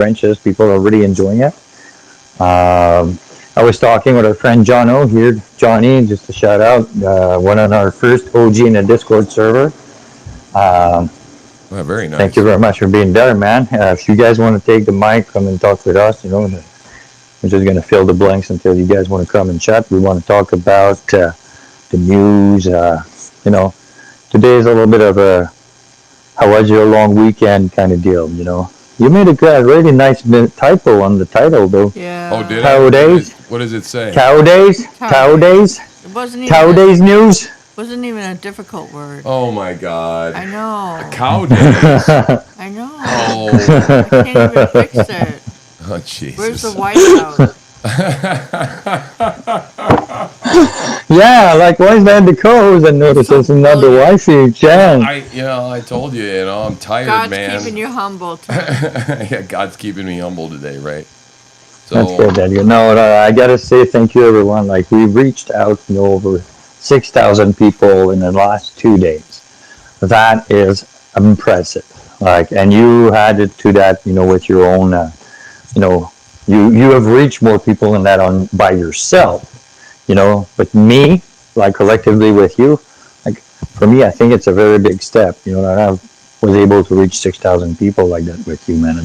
branches. People are really enjoying it. I was talking with our friend John O here. Johnny, just a shout out, one on our first OG in the Discord server. Um, Very Thank you nice. very much for being there, man. If you guys want to take the mic, come and talk with us. We're just going to fill the blanks until you guys want to come and chat. We want to talk about the news. You know, today is a little bit of a how was your long weekend kind of deal. You made a really nice typo on the title, though. Oh, Yeah. did I? Cow days, What does it say? cow days, Cow cow days, days. It wasn't even cow a days news. wasn't even a difficult word. Oh my God. I know. Cow days. I know. Oh, I can't even fix it. oh Where's the Jesus. whiteout? Yeah, like why is that the co-host and notice so it's not the brilliant. wifey, Jan? I told you, I'm tired, God's man. keeping you humble, Tim. Yeah, God's keeping me humble today, right? That's So, good, Daddy. No, I gotta say thank you, everyone. Like we reached out, over 6,000 people in the last 2 days. That is impressive. Like, and you added to that, with your own, you know, you have reached more people than that on by yourself. But me, like collectively with you, like for me, I think it's a very big step. That I was able to reach 6,000 people like that with you, man.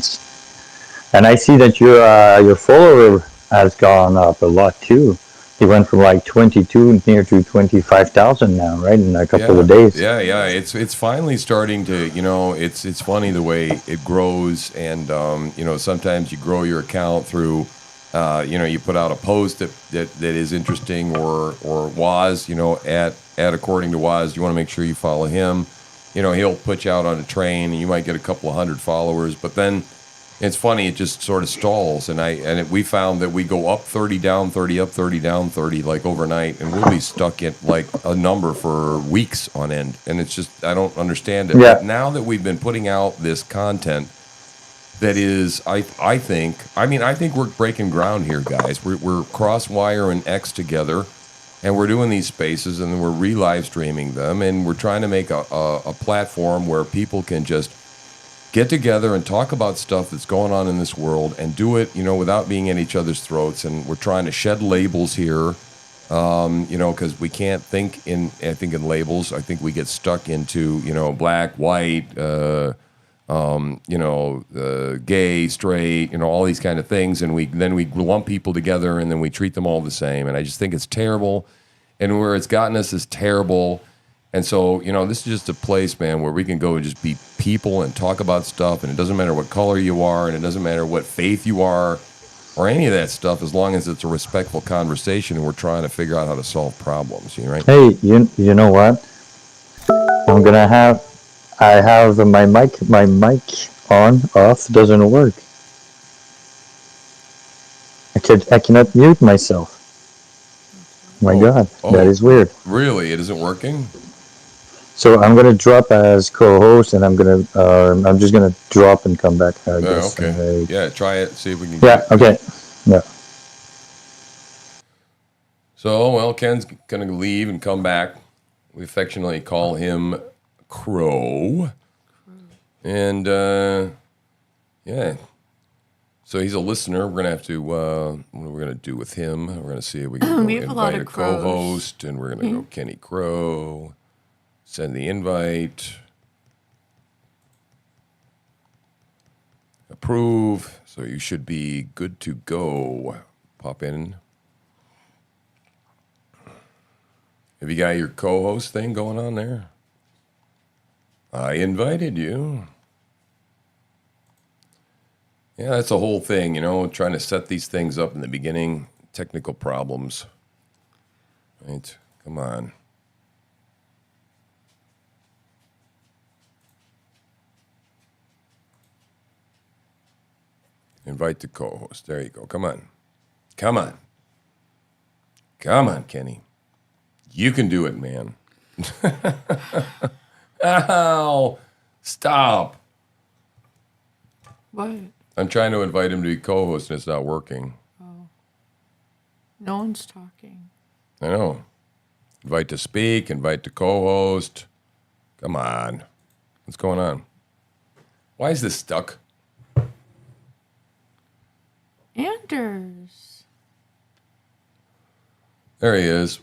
And I see that your follower has gone up a lot too. He went from like 22 near to 25,000 now, right, in a couple yeah, of days. yeah. It's finally starting to, it's funny the way it grows, and sometimes you grow your account through, you put out a post that is interesting, or Waz, at according to Waz, you want to make sure you follow him. He'll put you out on a train, and you might get a couple of hundred followers, but then it's funny, it just sort of stalls, and we found that we go up 30, down 30, up 30, down 30, like overnight, and we'll be stuck at like a number for weeks on end, and it's just, I don't understand it. Yeah. But now that we've been putting out this content that is, I think we're breaking ground here, guys. We're Crosswire and X together, and we're doing these spaces, and we're re-live streaming them, and we're trying to make a platform where people can just get together and talk about stuff that's going on in this world, and do it, without being at each other's throats. And we're trying to shed labels here, because we can't think in labels. I think we get stuck into, black, white, gay, straight, all these kind of things. And we lump people together, and then we treat them all the same. And I just think it's terrible. And where it's gotten us is terrible. And so, this is just a place, man, where we can go and just be people and talk about stuff. And it doesn't matter what color you are, and it doesn't matter what faith you are, or any of that stuff, as long as it's a respectful conversation and we're trying to figure out how to solve problems, right? Hey, you know what? I have my mic on, off, doesn't work. I cannot mute myself. My God, that is weird. Really? It isn't working? So I'm gonna drop as co-host, and I'm just gonna drop and come back. I guess. Okay. Yeah, try it. See if we can Yeah. get it. Okay. Yeah. So, well, Ken's going to leave and come back. We affectionately call him Crow. And, yeah. So he's a listener. We're going to have to, what are we going to do with him? We're going to see if we can We have a lot invite a of crows. co-host, and we're going to go Kenny Crow, send the invite, approve. So you should be good to go. Pop in. Have you got your co-host thing going on there? I invited you. Yeah, that's the whole thing, trying to set these things up in the beginning. Technical problems. Right? Come on. Invite the co-host. There you go. Come on. Come on. Come on, Kenny. You can do it, man. Ow. Stop. What? I'm trying to invite him to be co-host, and it's not working. Oh. No one's talking. I know. Invite to speak, invite to co-host. Come on. What's going on? Why is this stuck? Anders. There he is.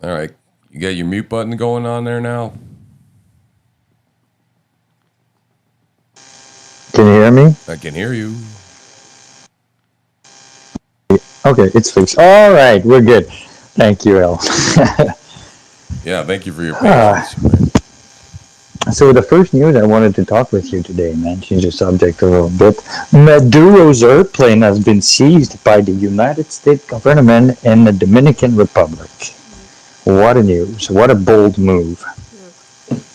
All right. You got your mute button going on there now? Can you hear me? I can hear you. Okay, it's fixed. All right, we're good. Thank you, El. Yeah, thank you for your patience. So the first news I wanted to talk with you today, man, change the subject a little bit. Maduro's airplane has been seized by the United States government in the Dominican Republic. What a news. What a bold move.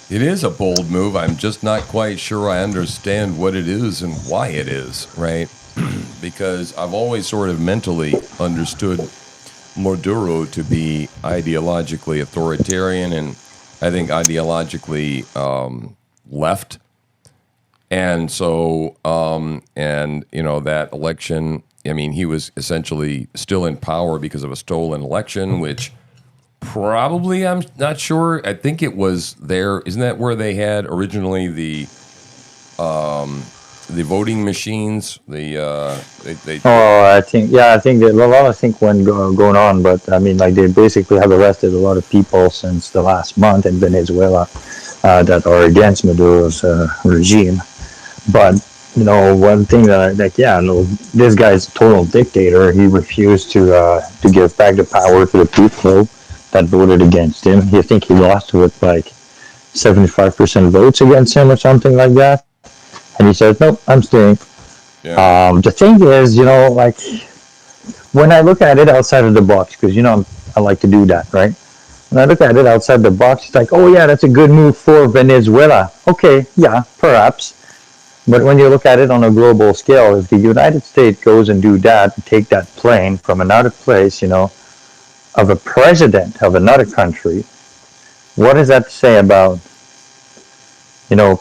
It is a bold move. I'm just not quite sure I understand what it is and why it is, right? Because I've always sort of mentally understood Maduro to be ideologically authoritarian and I think ideologically left. And so, that election, I mean, he was essentially still in power because of a stolen election, which probably, I'm not sure. I think it was there. Isn't that where they had originally the voting machines? They I think that a lot of things went going on, but I mean, like they basically have arrested a lot of people since the last month in Venezuela that are against Maduro's regime. But one thing this guy's a total dictator. He refused to give back the power to the people that voted against him. I think he lost with like 75% votes against him or something like that. And he said, "Nope, I'm staying." yeah. The thing is, like when I look at it outside of the box, because I like to do that, right? When I look at it outside the box, it's like, oh yeah, that's a good move for Venezuela. Okay, yeah, perhaps. But when you look at it on a global scale, if the United States goes and do that, take that plane from another place, of a president of another country, what does that say about,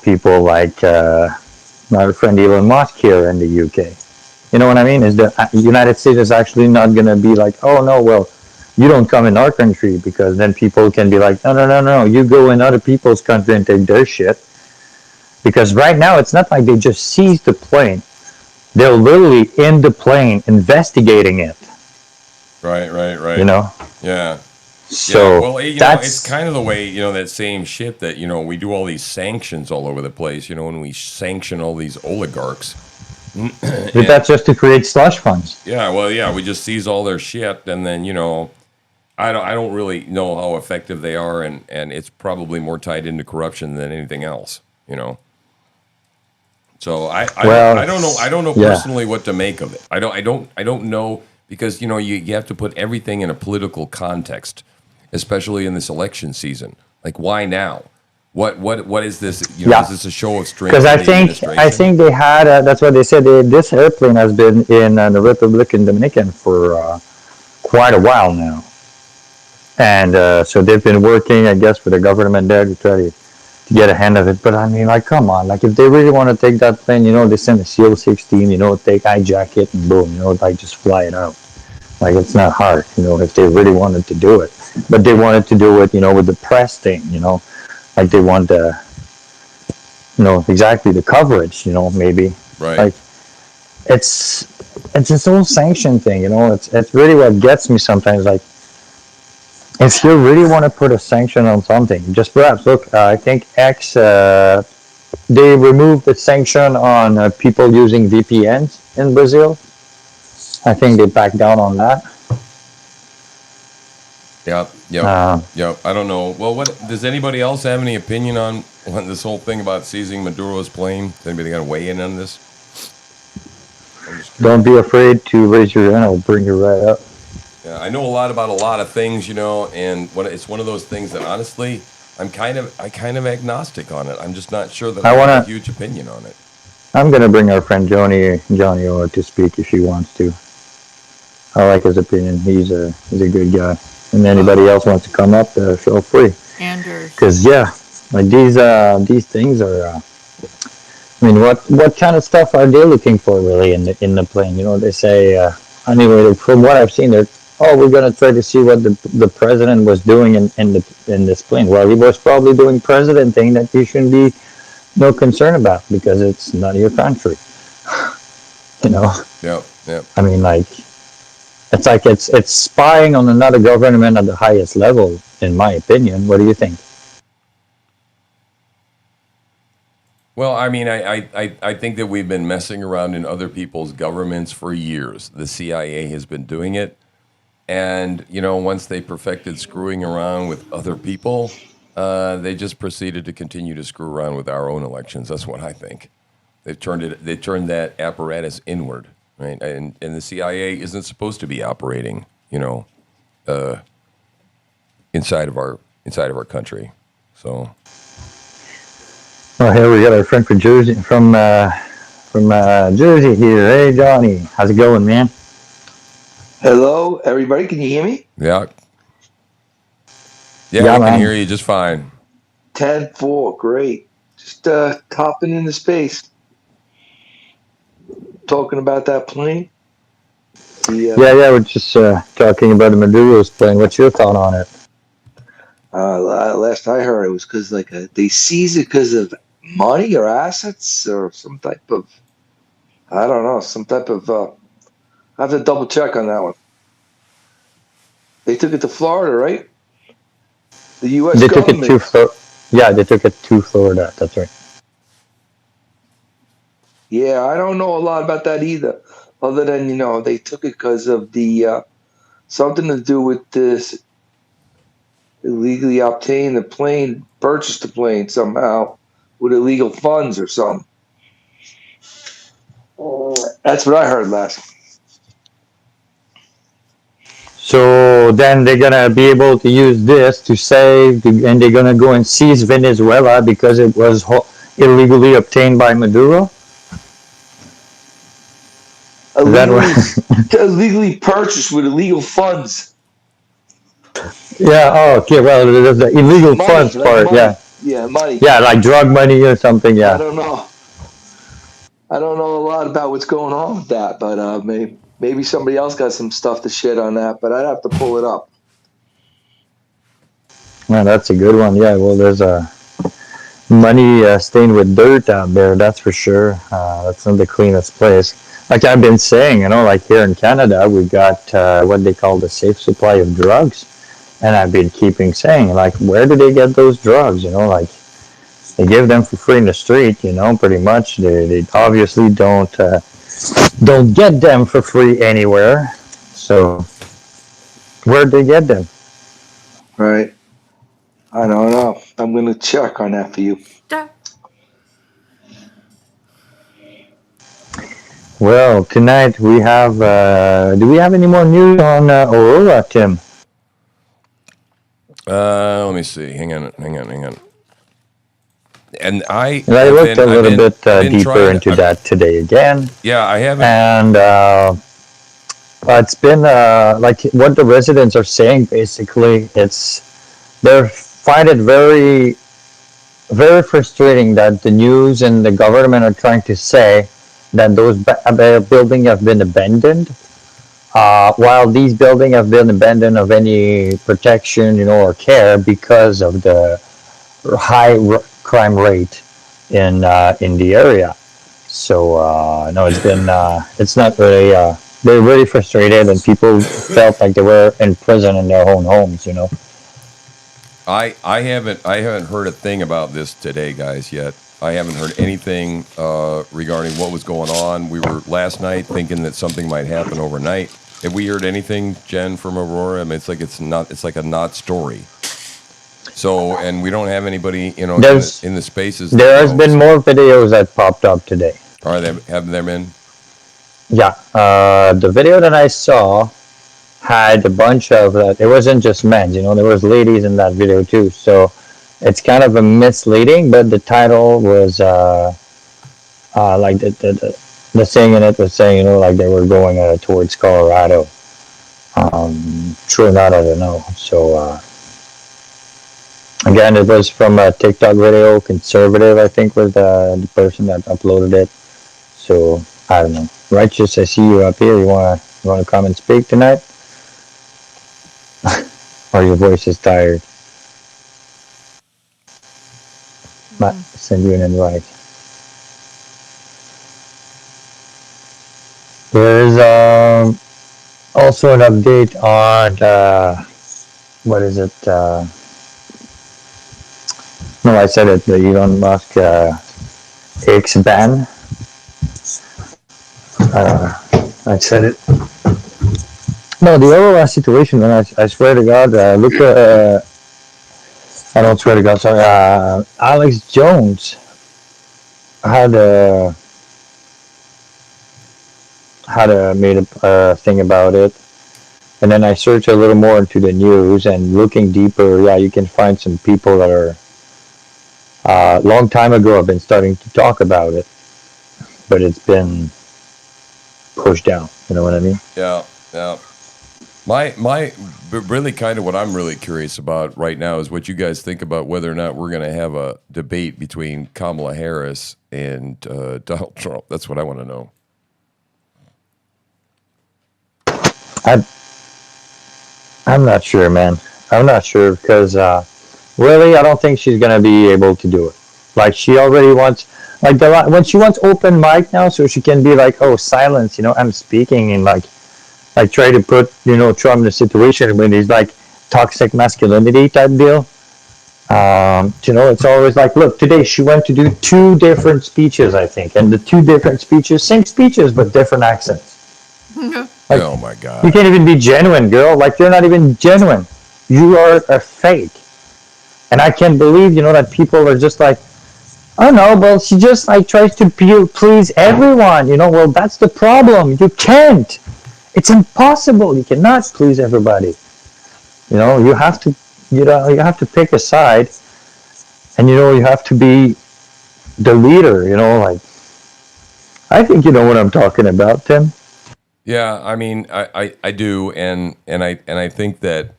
people like my friend Elon Musk here in the UK? You know what I mean? Is the United States is actually not going to be like, oh no, well, you don't come in our country, because then people can be like, no, you go in other people's country and take their shit. Because right now, it's not like they just seized the plane. They're literally in the plane investigating it. Right. So Yeah. Yeah, well, that's it's kind of the way, that same shit that, we do all these sanctions all over the place, when we sanction all these oligarchs. but that's just to create slush funds. Yeah, well, yeah, we just seize all their shit, and then, I don't really know how effective they are, and it's probably more tied into corruption than anything else, So I don't know personally what to make of it. I don't know, because you have to put everything in a political context, especially in this election season. Like, why now? What is this? Is this a show of strength? Because I think they had that's what they said. This airplane has been in the Republican Dominican for quite a while now, and so they've been working, I guess, with the government there to try to get a hand of it. But I mean, like, come on, like if they really want to take that plane, they send a SEAL 16, take hijack it and boom, like just fly it out. Like it's not hard, if they really wanted to do it. But they wanted to do it, with the press thing, like they want the, exactly the coverage, maybe. Right. Like it's this whole sanction thing, it's really what gets me sometimes. Like if you really want to put a sanction on something, just perhaps look. I think they removed the sanction on people using VPNs in Brazil. I think they backed down on that. Yeah. I don't know. Well, what does anybody else have any opinion on this whole thing about seizing Maduro's plane? Is anybody got to weigh in on this? Don't be afraid to raise your hand. I'll bring you right up. Yeah, I know a lot about a lot of things, and it's one of those things that honestly, I'm kind of agnostic on it. I'm just not sure that I have a huge opinion on it. I'm gonna bring our friend Johnny to speak if he wants to. I like his opinion. He's a good guy. And anybody else wants to come up, feel free. Anders. Because like these things are. I mean, what kind of stuff are they looking for really in the plane? They say anyway. From what I've seen, we're gonna try to see what the president was doing in this plane. Well, he was probably doing president thing that you shouldn't be no concern about because it's not your country. You know, Yep. Yep. I mean, like it's spying on another government at the highest level, in my opinion. What do you think? Well, I mean, I think that we've been messing around in other people's governments for years. The CIA has been doing it. And, once they perfected screwing around with other people, they just proceeded to continue to screw around with our own elections. That's what I think. They turned that apparatus inward, right? And the CIA isn't supposed to be operating, uh, inside of our country. So Well, here we got our friend from Jersey, from Jersey here. Hey, Johnny, how's it going, man? Hello, everybody. Can you hear me? yeah, yeah, Yeah, we can man. hear you just fine. 10-4. Great. Just hopping into space, talking about that plane. The Yeah. We're just talking about the Maduro's plane. What's your thought on it? last I heard, it was because they seized it because of money or assets or some type of, I don't know, some type of. I have to double check on that one. They took it to Florida, right? The U.S. They took it government. to Yeah, they took it to Florida. That's right. Yeah, I don't know a lot about that either, other than they took it because of the something to do with this illegally obtained the plane, purchased the plane somehow with illegal funds or something. That's what I heard last. So then they're gonna be able to use this to save, and they're gonna go and seize Venezuela because it was illegally obtained by Maduro. Is that what? Illegally purchased with illegal funds. Yeah. Oh, okay. Well, there's the illegal Money, funds like part. Yeah. money. Yeah, money. Yeah, like drug money or something. I Yeah. don't know. I don't know a lot about what's going on with that, but maybe somebody else got some stuff to shit on that, but I'd have to pull it up. Yeah, that's a good one. Yeah. Well, there's a money stained with dirt out there. That's for sure. That's not the cleanest place. Like I've been saying, like here in Canada, we got what they call the safe supply of drugs. And I've been keeping saying, like, where do they get those drugs? Like they give them for free in the street. Pretty much. They obviously don't get them for free anywhere. So where'd they get them? Right. I don't know. I'm going to check on that for you. Da- Well, tonight we have. Do we have any more news on Aurora, Tim? Let me see. Hang on. And I I have looked been, a I've little been, bit I've been deeper trying. into that today again, Yeah, I haven't. and it's been like what the residents are saying. Basically, they find it very, very frustrating that the news and the government are trying to say that those buildings have been abandoned. While these buildings have been abandoned of any protection, or care because of the high crime rate in the area. So no, it's not really. They're really frustrated, and people felt like they were in prison in their own homes. I haven't heard a thing about this today, guys. Yet I haven't heard anything regarding what was going on. We were last night thinking that something might happen overnight. Have we heard anything, Jen, from Aurora? I mean, it's like a not story. So, and we don't have anybody, There's in the spaces that there has been knows. more videos that popped up today. Are they have there been? Yeah, the video that I saw had a bunch of. It wasn't just men. There was ladies in that video too. So it's kind of a misleading, but the title was like the thing in it was saying, like they were going towards Colorado. True or not, I don't know. So again, it was from a TikTok video. Conservative, I think, was the person that uploaded it. So I don't know. Righteous, I see you up here. You wanna come and speak tonight, or your voice is tired? Might send you an invite. There's also an update on what is it? No, I said it. The Elon Musk X ban. I said it. No, the overall situation, man. I swear to God, look. I don't swear to God. Sorry. Alex Jones had made a thing about it. And then I searched a little more into the news and looking deeper, yeah, you can find some people that are long time ago have been starting to talk about it, but it's been pushed down. You know what I mean? Yeah, yeah. But really kind of what I'm really curious about right now is what you guys think about whether or not we're going to have a debate between Kamala Harris and Donald Trump. That's what I want to know. I'm not sure, man. I'm not sure because really, I don't think she's gonna be able to do it. Like she already wants, like when she wants open mic now, so she can be like, oh, silence. I'm speaking, and like try to put Trump in a situation when he's like toxic masculinity type deal. It's always like, look, today she went to do two different speeches, I think, and the two different speeches, same speeches but different accents. Like, oh my God! You can't even be genuine, girl. Like you're not even genuine. You are a fake. And I can't believe, that people are just like, oh no, well, she just like tries to please everyone. Well, that's the problem. You can't. It's impossible. You cannot please everybody. You have to, you have to pick a side, and you have to be the leader. Like I think you know what I'm talking about, Tim. Yeah, I mean, I do, and I think that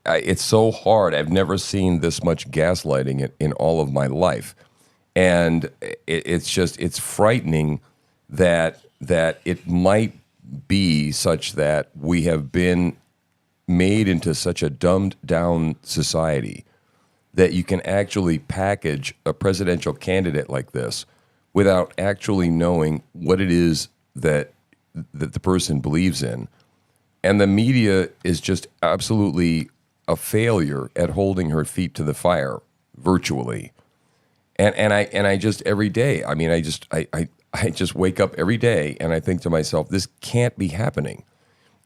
it's so hard. I've never seen this much gaslighting in all of my life, and it's frightening that it might be such that we have been made into such a dumbed down society that you can actually package a presidential candidate like this without actually knowing what it is that the person believes in. And the media is just absolutely a failure at holding her feet to the fire virtually. And I just every day, I mean, I just wake up every day and I think to myself, this can't be happening.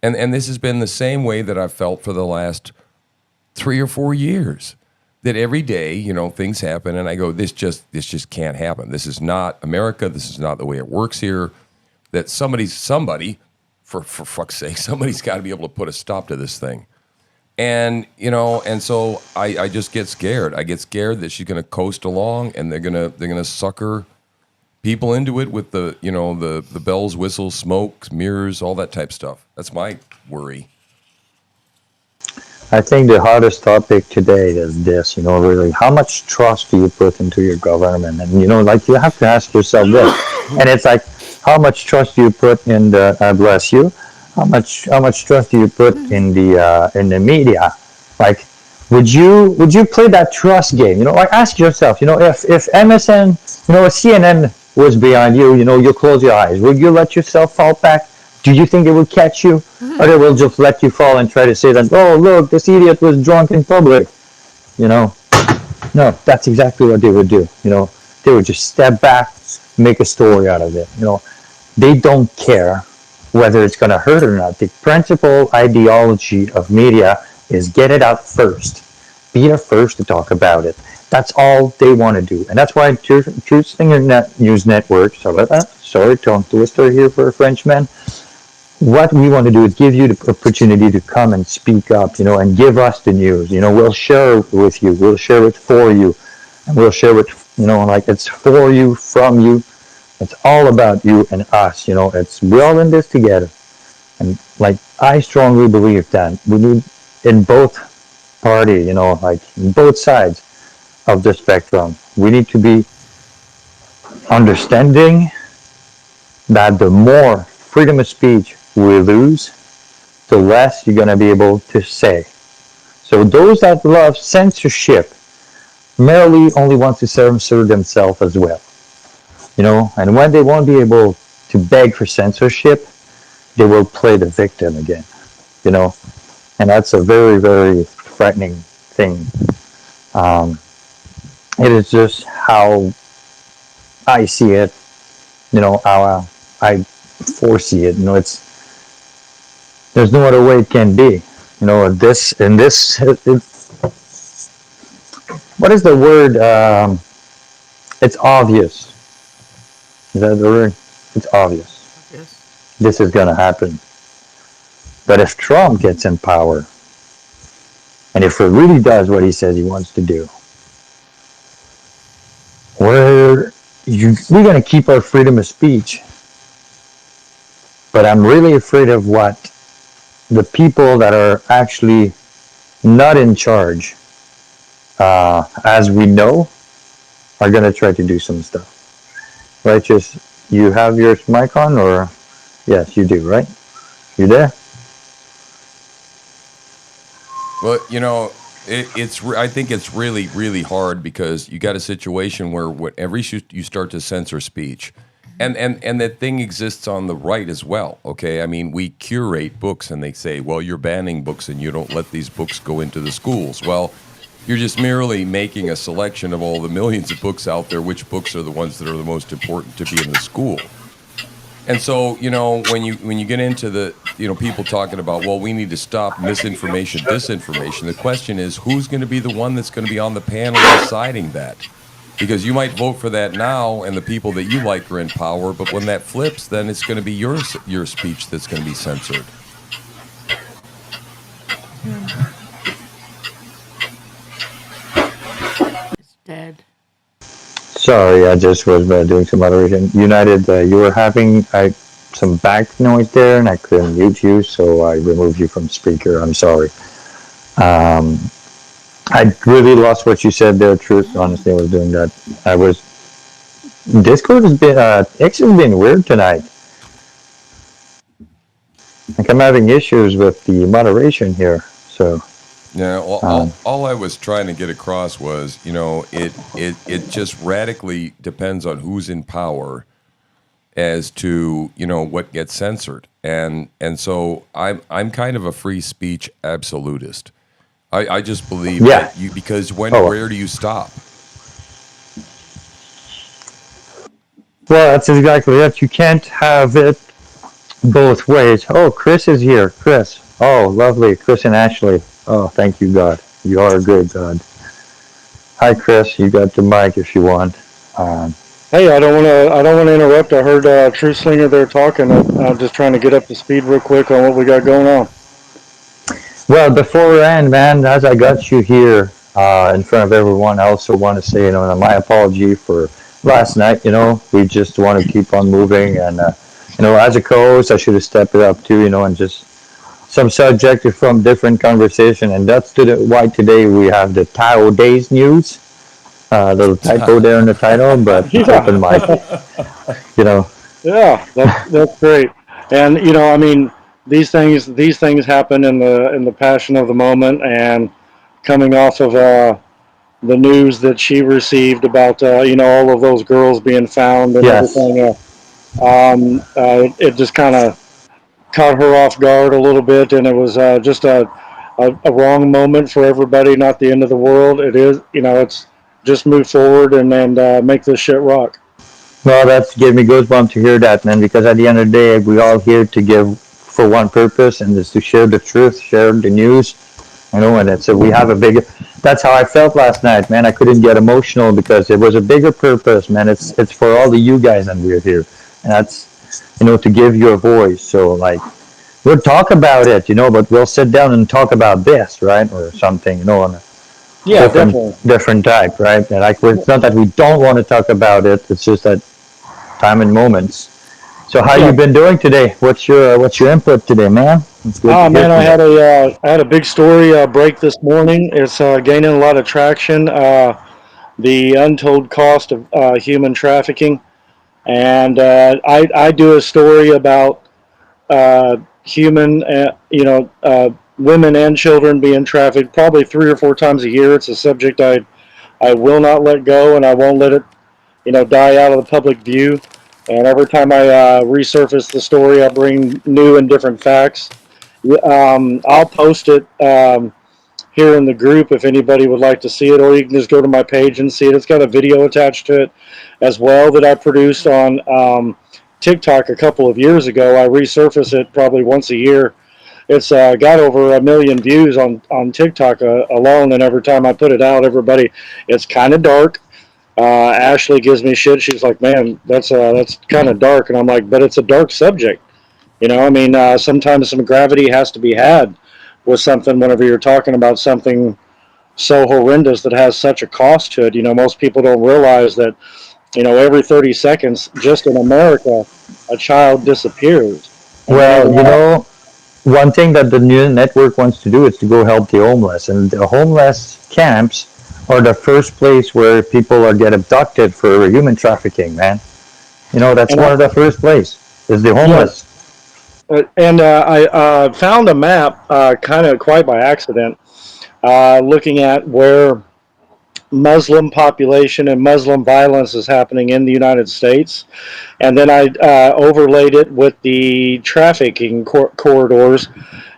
And this has been the same way that I've felt for the last 3 or 4 years. That every day, things happen and I go, this just can't happen. This is not America. This is not the way it works here. That somebody, for fuck's sake, somebody's got to be able to put a stop to this thing. And, and so I just get scared. I get scared that she's going to coast along and they're going to sucker people into it with the, the bells, whistles, smoke, mirrors, all that type stuff. That's my worry. I think the hardest topic today is this, really, how much trust do you put into your government? And, like you have to ask yourself this. And it's like, how much trust do you put in the, bless you, how much trust do you put in the media? Like, would you play that trust game? Like ask yourself, if MSN, if CNN was behind you, you close your eyes. Would you let yourself fall back? Do you think it will catch you? Or they will just let you fall and try to say that, oh, look, this idiot was drunk in public? No, that's exactly what they would do. They would just step back, make a story out of it. They don't care whether it's going to hurt or not. The principal ideology of media is get it out first. Be the first to talk about it. That's all they want to do. And that's why Truthslinger News Network, sorry, tongue twister here for a Frenchman. What we want to do is give you the opportunity to come and speak up, and give us the news. We'll share it with you. We'll share it for you. And we'll share it, like it's for you, from you. It's all about you and us. We're all in this together. And like, I strongly believe that we need in both parties, like both sides of the spectrum, we need to be understanding that the more freedom of speech we lose, the less you're going to be able to say. So those that love censorship merely only want to censor themselves as well. And when they won't be able to beg for censorship, they will play the victim again, you know, and that's a very, very frightening thing. Um, it is just how I see it, you know, how I foresee it. You know, there's no other way it can be. You know, what is the word? It's obvious. Is that the word? It's obvious. Yes. This is going to happen. But if Trump gets in power, and if he really does what he says he wants to do, we're going to keep our freedom of speech. But I'm really afraid of what the people that are actually not in charge, as we know, are going to try to do some stuff. Right? Just, you have your mic on, or yes, you do, right? You there? Well, you know, I think it's really, really hard because you got a situation where whenever you start to censor speech, and that thing exists on the right as well. Okay, I mean, we curate books, and they say, well, you're banning books, and you don't let these books go into the schools. Well, you're just merely making a selection of all the millions of books out there. Which books are the ones that are the most important to be in the school? And so, you know, when you get into the, you know, people talking about, well, we need to stop misinformation, disinformation. The question is, who's going to be the one that's going to be on the panel deciding that? Because you might vote for that now, and the people that you like are in power. But when that flips, then it's going to be your speech that's going to be censored. It's dead. Sorry, I just was doing some moderation. United, you were having some back noise there, and I couldn't mute you, so I removed you from speaker. I'm sorry. Um, I really lost what you said there, Truth. Honestly, I was doing that. Discord has been, X has been weird tonight. Like, I'm having issues with the moderation here, so. Yeah, all I was trying to get across was, you know, it just radically depends on who's in power as to, you know, what gets censored, and so I'm kind of a free speech absolutist. I just believe that because where do you stop? Well, that's exactly it. You can't have it both ways. Oh, Chris is here. Chris. Oh, lovely. Chris and Ashley. Oh, thank you, God. You are a good God. Hi, Chris. You got the mic if you want. Hey, I don't want to interrupt. I heard Truthslinger there talking. I'm just trying to get up to speed real quick on what we got going on. Well, before we end, man, as I got you here in front of everyone, I also want to say, you know, my apology for last night. You know, we just want to keep on moving, and you know, as a co-host, I should have stepped it up too. You know, and just some subject from different conversation, and that's why today we have the Tao Days news. Little typo there in the title, but open mic. You know. Yeah, that's great. And you know, I mean, these things happen in the passion of the moment, and coming off of the news that she received about you know, all of those girls being found and everything. It just kind of caught her off guard a little bit, and it was just a wrong moment for everybody. Not the end of the world. It is, you know, it's just move forward and make this shit rock. Well, that's gave me goosebumps to hear that, man. Because at the end of the day, we all here to give for one purpose, and is to share the truth, share the news. You know, and it's we have a bigger. That's how I felt last night, man. I couldn't get emotional because it was a bigger purpose, man. It's for all of you guys, and we're here, and that's, you know, to give you a voice. So like, we'll talk about it, you know, but we'll sit down and talk about this, right, or something, you know, on a different type, right? And like, it's not that we don't want to talk about it. It's just that time and moments. So how you been doing today? What's your input today, man? Oh man, I had a big story break this morning. It's gaining a lot of traction. The untold cost of human trafficking, and I do a story about human, women and children being trafficked probably 3 or 4 times a year. It's a subject I will not let go, and I won't let it, you know, die out of the public view. And every time I resurface the story, I bring new and different facts. I'll post it here in the group if anybody would like to see it, or you can just go to my page and see it. It's got a video attached to it as well that I produced on TikTok a couple of years ago. I resurface it probably once a year. It's got over 1 million views on TikTok alone, and every time I put it out, everybody, it's kind of dark. Ashley gives me shit. She's like, "Man, that's kind of dark," and I'm like, "But it's a dark subject." You know, I mean, sometimes some gravity has to be had with something whenever you're talking about something so horrendous that has such a cost to it. You know, most people don't realize that, every 30 seconds, just in America, a child disappears. And then, Well, one thing that the new network wants to do is to go help the homeless, and the homeless camps are the first place where people are get abducted for human trafficking. Man, that's and one of the first place is the yeah, homeless. and I found a map kind of quite by accident, looking at where Muslim population and Muslim violence is happening in the United States. And then I overlaid it with the trafficking corridors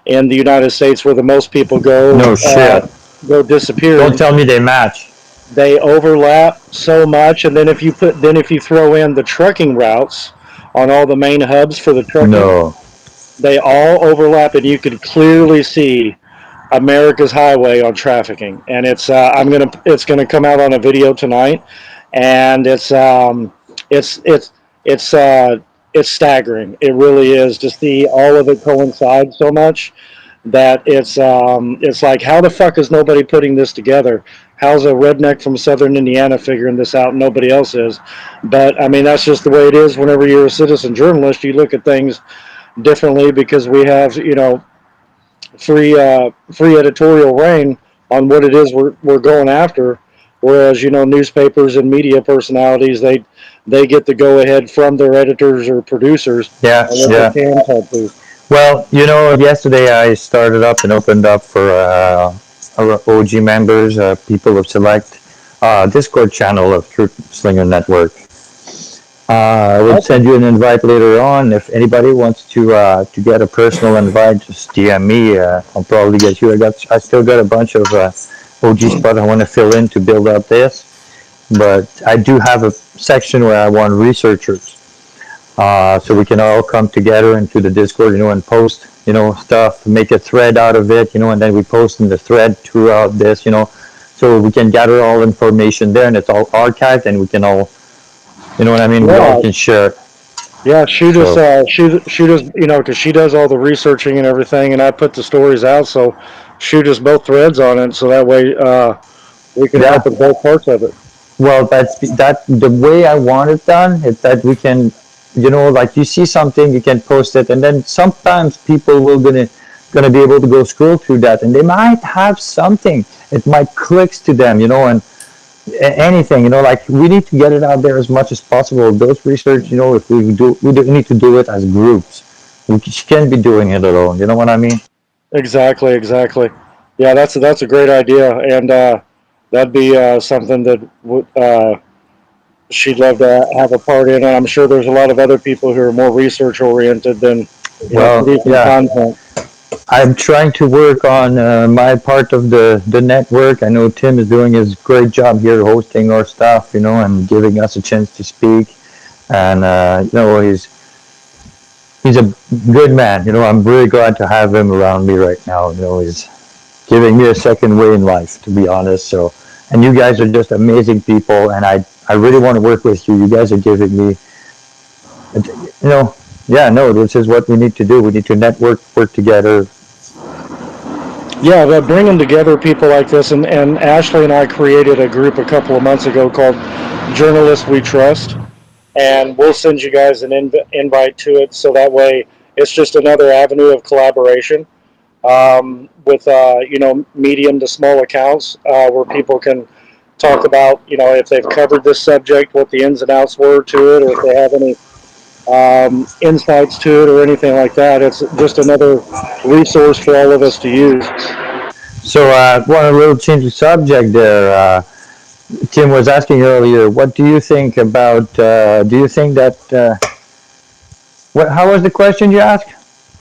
in the United States where the most people No shit. go disappear. Don't tell me they match. They overlap so much, and then if you throw in the trucking routes on all the main hubs for the trucking, No. they all overlap, and you could clearly see America's highway on trafficking. And it's gonna come out on a video tonight, and it's it's it's uh, it's staggering. It really is to see all of it coincide so much that it's like, how the fuck is nobody putting this together? How's a redneck from southern Indiana figuring this out and nobody else is? But I mean, that's just the way it is. Whenever you're a citizen journalist, you look at things differently because we have free editorial reign on what it is we're going after. Whereas newspapers and media personalities, they get the go ahead from their editors or producers Yeah, on what yeah. they can talk to. Well, yesterday I started up and opened up for our OG members, people of Select, Discord channel of Truthslinger Network. I would send you an invite later on. If anybody wants to get a personal invite, just DM me. I'll probably get you. I still got a bunch of OG spot I want to fill in to build up this, but I do have a section where I want researchers. So we can all come together into the Discord, and post, stuff, make a thread out of it, and then we post in the thread throughout this, so we can gather all information there, and it's all archived, and we can all, what I mean, we all Yeah, can share. yeah. Shoot us, So shoot us. Because she does all the researching and everything, and I put the stories out. So shoot us both threads on it, so that way we can yeah, help in both parts of it. well, that the way I want it done is that we can, like you see something, you can post it, and then sometimes people will gonna be able to go scroll through that, and they might have something. It might clicks to them, and anything, like we need to get it out there as much as possible. Those research, if we do need to do it as groups. We can't be doing it alone. You know what I mean? Exactly, exactly. Yeah, that's a great idea, and that'd be something that she'd love to have a part in. And I'm sure there's a lot of other people who are more research oriented than Well, producing yeah. content. I'm trying to work on my part of the network. I know Tim is doing his great job here hosting our stuff, and giving us a chance to speak. And he's a good man. I'm really glad to have him around me right now. He's giving me a second way in life, to be honest. So, and you guys are just amazing people, and I really want to work with you. You guys are giving me, you know, yeah, no, this is what we need to do. We need to network, work together. Yeah, but bringing together people like this, and Ashley and I created a group a couple of months ago called Journalists We Trust, and we'll send you guys an invite to it, so that way it's just another avenue of collaboration with medium to small accounts where people can talk about if they've covered this subject, what the ins and outs were to it, or if they have any insights to it or anything like that. It's just another resource for all of us to use. So I want a little change of subject there. Tim was asking earlier, what do you think about? Do you think that? What? How was the question you asked?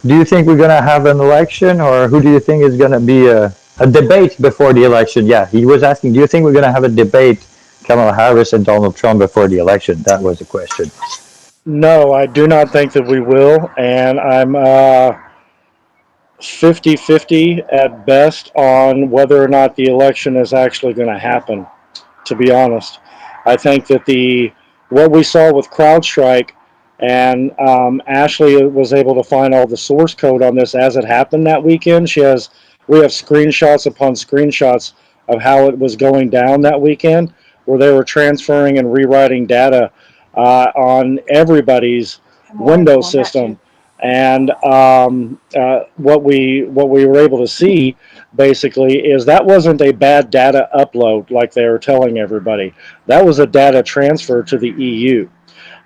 Do you think we're gonna have an election, or who do you think is gonna be a debate before the election? Yeah, he was asking. Do you think we're gonna have a debate, Kamala Harris and Donald Trump before the election? That was the question. No, I do not think that we will, and I'm 50-50 at best on whether or not the election is actually going to happen, to be honest. I think that the what we saw with CrowdStrike, and Ashley was able to find all the source code on this as it happened that weekend. We have screenshots upon screenshots of how it was going down that weekend, where they were transferring and rewriting data on everybody's Windows system. And what we were able to see basically is that wasn't a bad data upload like they were telling everybody. That was a data transfer to the EU.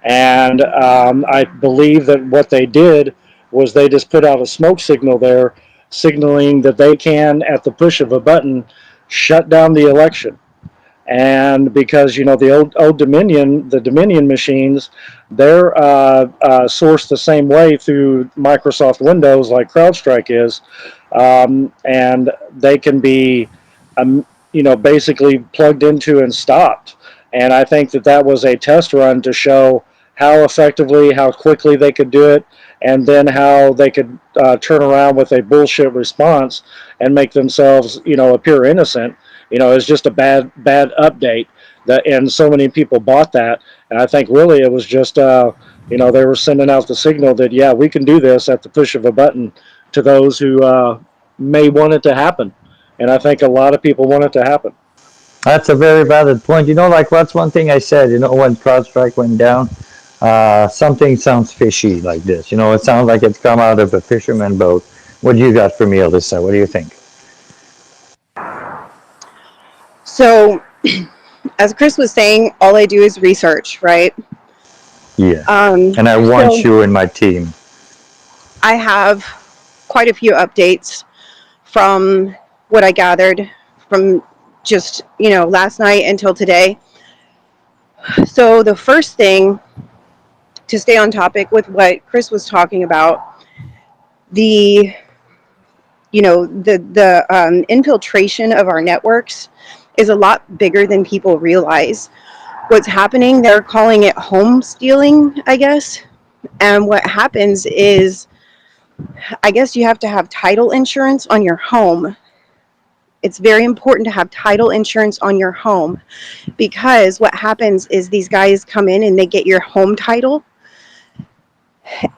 And I believe that what they did was they just put out a smoke signal there, signaling that they can, at the push of a button, shut down the election. And because the Dominion machines, they're sourced the same way through Microsoft Windows like CrowdStrike is, and they can be, basically plugged into and stopped. And I think that that was a test run to show how effectively, how quickly they could do it, and then how they could turn around with a bullshit response and make themselves, appear innocent. It's just a bad update that, and so many people bought that. And I think really it was just, they were sending out the signal that, yeah, we can do this at the push of a button to those who may want it to happen. And I think a lot of people want it to happen. That's a very valid point. Like what's one thing I said. When CrowdStrike went down, something sounds fishy like this. It sounds like it's come out of a fisherman boat. What do you got for me, Alyssa? What do you think? So, as Chris was saying, all I do is research, right? Yeah, Um, and I want so you in my team. I have quite a few updates from what I gathered from just, last night until today. So the first thing, to stay on topic with what Chris was talking about, the the infiltration of our networks is a lot bigger than people realize. What's happening, they're calling it home stealing, I guess. And what happens is, I guess you have to have title insurance on your home. It's very important to have title insurance on your home, because what happens is these guys come in and they get your home title,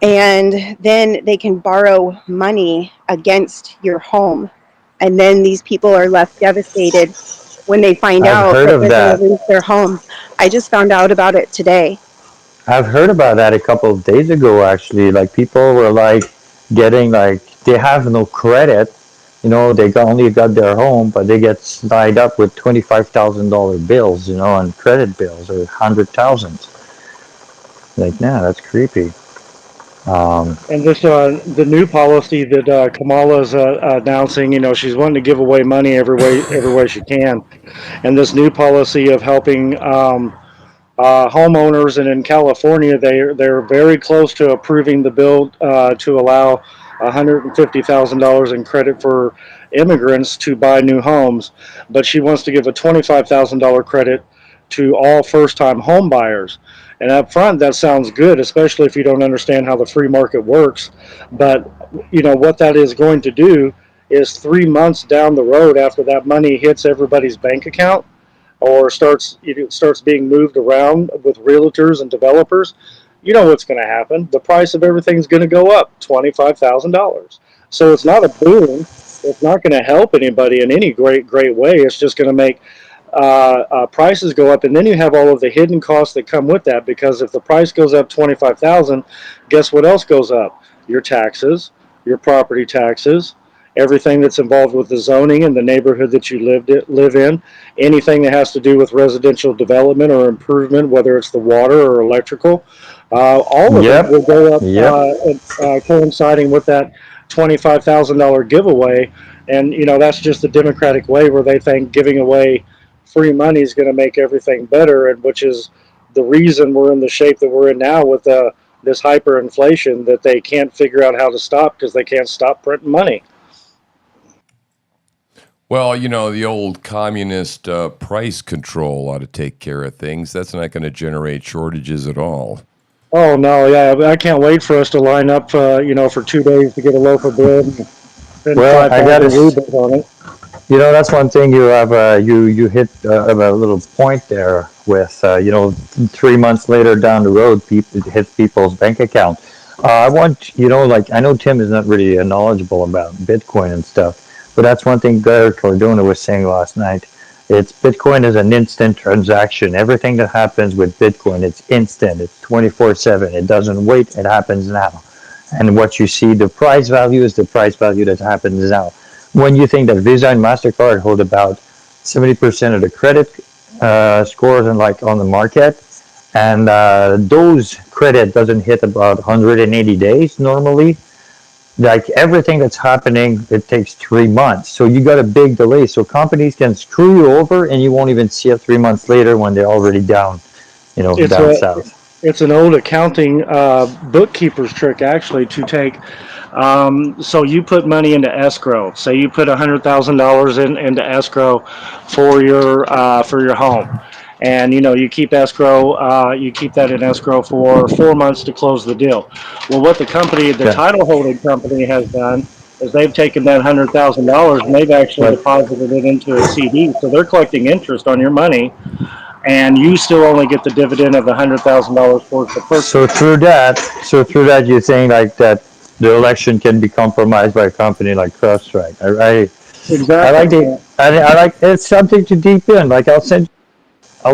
and then they can borrow money against your home. And then these people are left devastated when they find I've out heard that of they're going that. to lose their home. I just found out about it today. I've heard about that a couple of days ago, actually. Like people were like getting like they have no credit. They only got their home, but they get tied up with $25,000 bills, and credit bills or 100,000. Like, nah, that's creepy. Um, And this, the new policy that Kamala is announcing, she's wanting to give away money every way she can. And this new policy of helping homeowners, and in California, they're very close to approving the bill to allow $150,000 in credit for immigrants to buy new homes, but she wants to give a $25,000 credit to all first-time home buyers. And up front, that sounds good, especially if you don't understand how the free market works. But what that is going to do is 3 months down the road, after that money hits everybody's bank account, or starts being moved around with realtors and developers, what's going to happen. The price of everything is going to go up $25,000. So it's not a boom. It's not going to help anybody in any great way. It's just going to make prices go up, and then you have all of the hidden costs that come with that. Because if the price goes up 25,000, guess what else goes up? Your taxes, your property taxes, everything that's involved with the zoning and the neighborhood that you live in, anything that has to do with residential development or improvement, whether it's the water or electrical, all of it yep, will go up, yep. coinciding with that $25,000 giveaway. And that's just the Democratic way, where they think giving away free money is going to make everything better, and which is the reason we're in the shape that we're in now with this hyperinflation that they can't figure out how to stop because they can't stop printing money. Well, the old communist price control ought to take care of things. That's not going to generate shortages at all. Oh no, yeah, I can't wait for us to line up, for 2 days to get a loaf of bread and spend Well, I 5,000 gotta, rubles on it. that's one thing you have. You hit a little point there with 3 months later down the road, it hits people's bank account. I want like I know Tim is not really knowledgeable about Bitcoin and stuff, but that's one thing Gary Cardona was saying last night. It's Bitcoin is an instant transaction. Everything that happens with Bitcoin, it's instant. It's 24/7. It doesn't wait. It happens now. And what you see, the price value is the price value that happens now. When you think that Visa and MasterCard hold about 70% of the credit scores and like on the market, and those credit doesn't hit about 180 days normally. Like everything that's happening, it takes 3 months. So you got a big delay. So companies can screw you over, and you won't even see it 3 months later when they're already down, It's down a south. it's an old accounting bookkeeper's trick actually to take. So you put money into escrow. Say you put $100,000 into escrow for your home, and you keep escrow. You keep that in escrow for 4 months to close the deal. Well, what the Yeah. title holding company has done is they've taken that $100,000 and they've actually But deposited it into a CD. So they're collecting interest on your money, and you still only get the dividend of the $100,000 towards the purchase. so through that, you're saying like that the election can be compromised by a company like CrowdStrike. I Exactly. like the I like it's something to deep in. Like I'll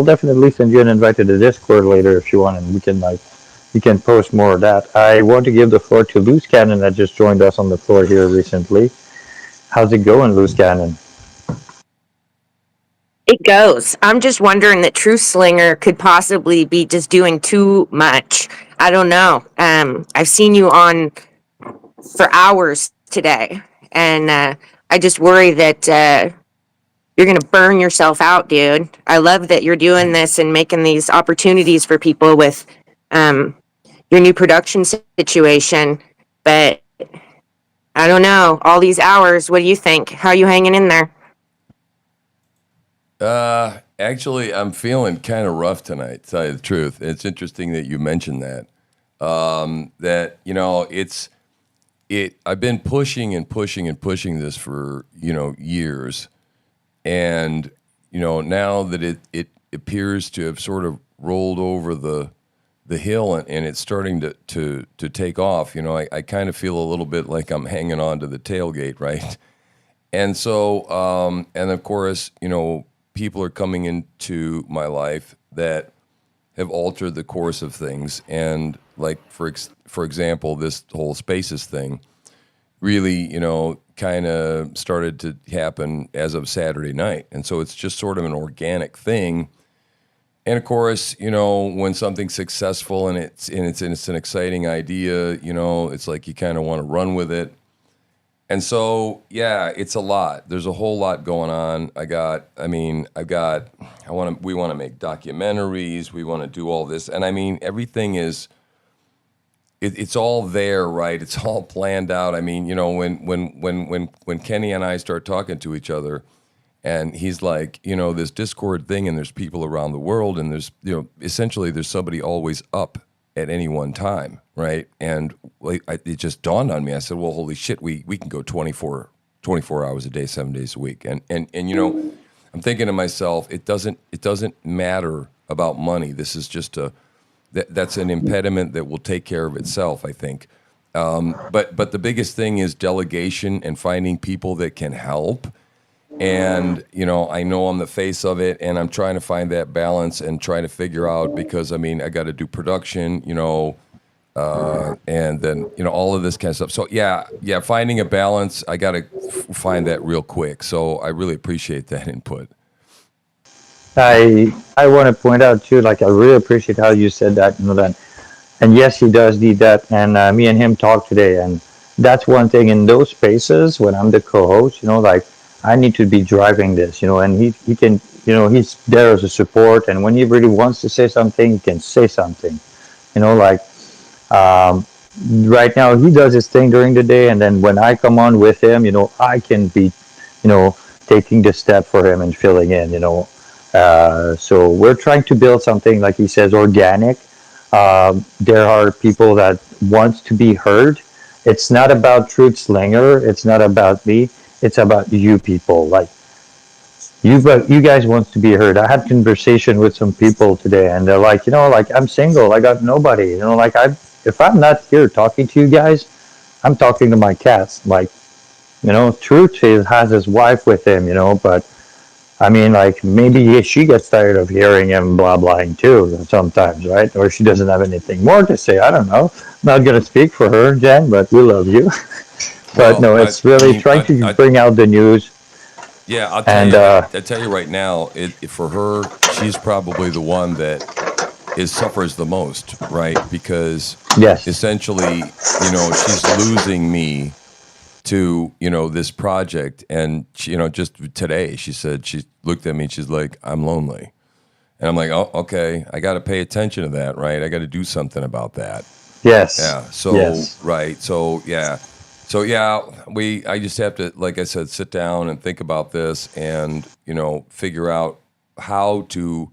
definitely send you an invite to the Discord later if you want, and we can like you can post more of that. I want to give the floor to Loose Cannon that just joined us on the floor here recently. How's it going, Loose Cannon? It goes. I'm just wondering that Truthslinger could possibly be just doing too much. I don't know. I've seen you on for hours today, and I just worry that you're gonna burn yourself out, dude. I love that you're doing this and making these opportunities for people with um, your new production situation, but I don't know. All these hours. What do you think? How are you hanging in there? Actually, I'm feeling kind of rough tonight, to tell you the truth. It's interesting that you mentioned that. That I've been pushing and pushing and pushing this for years, and now that it appears to have sort of rolled over the hill, and it's starting to take off. I kind of feel a little bit like I'm hanging on to the tailgate, right? And so, and of course, people are coming into my life that have altered the course of things. And like, for example, this whole Spaces thing really, kind of started to happen as of Saturday night. And so it's just sort of an organic thing. And of course, when something's successful and it's an exciting idea, it's like you kind of want to run with it. And so, yeah, it's a lot. There's a whole lot going on. We want to make documentaries. We want to do all this. And I mean, everything it's all there, right? It's all planned out. I mean, when Kenny and I start talking to each other, and he's like, this Discord thing, and there's people around the world, and there's, essentially there's somebody always up at any one time, right? And it just dawned on me. I said, well, holy shit, we can go 24 hours a day, 7 days a week. And I'm thinking to myself, it doesn't matter about money. This is just that's an impediment that will take care of itself, I think. But the biggest thing is delegation and finding people that can help. And, I know I'm the face of it, and I'm trying to find that balance and trying to figure out, because, I mean, I got to do production, and then, all of this kind of stuff. So, yeah, finding a balance, I got to find that real quick. So I really appreciate that input. I want to point out too, like I really appreciate how you said that, that, and yes, he does need that. And me and him talked today, and that's one thing in those spaces when I'm the co-host, like I need to be driving this, and he can he's there as a support, and when he really wants to say something, he can say something. Like um, right now he does his thing during the day, and then when I come on with him, I can be, taking the step for him and filling in. So we're trying to build something, like he says, organic. There are people that want to be heard. It's not about Truthslinger. It's not about me. It's about you people. Like you guys want to be heard. I had conversation with some people today, and they're like, like I'm single. I got nobody. Like if I'm not here talking to you guys, I'm talking to my cats. Like, Truth has his wife with him. But I mean, like maybe she gets tired of hearing him blah blahing too sometimes, right? Or she doesn't have anything more to say. I don't know. I'm not gonna speak for her, Jen, but we love you. But Well, no, I it's really mean, trying to bring out the news. yeah, I'll tell And you. I tell you right now, for her, she's probably the one that is suffers the most, right? Because yes, essentially, she's losing me to this project, and just today she looked at me and she's like, I'm lonely, and I'm like, oh, okay, I got to pay attention to that, right? I got to do something about that. yes, Yeah. So yes. right. So yeah. So yeah, I just have to, like I said, sit down and think about this, and figure out how to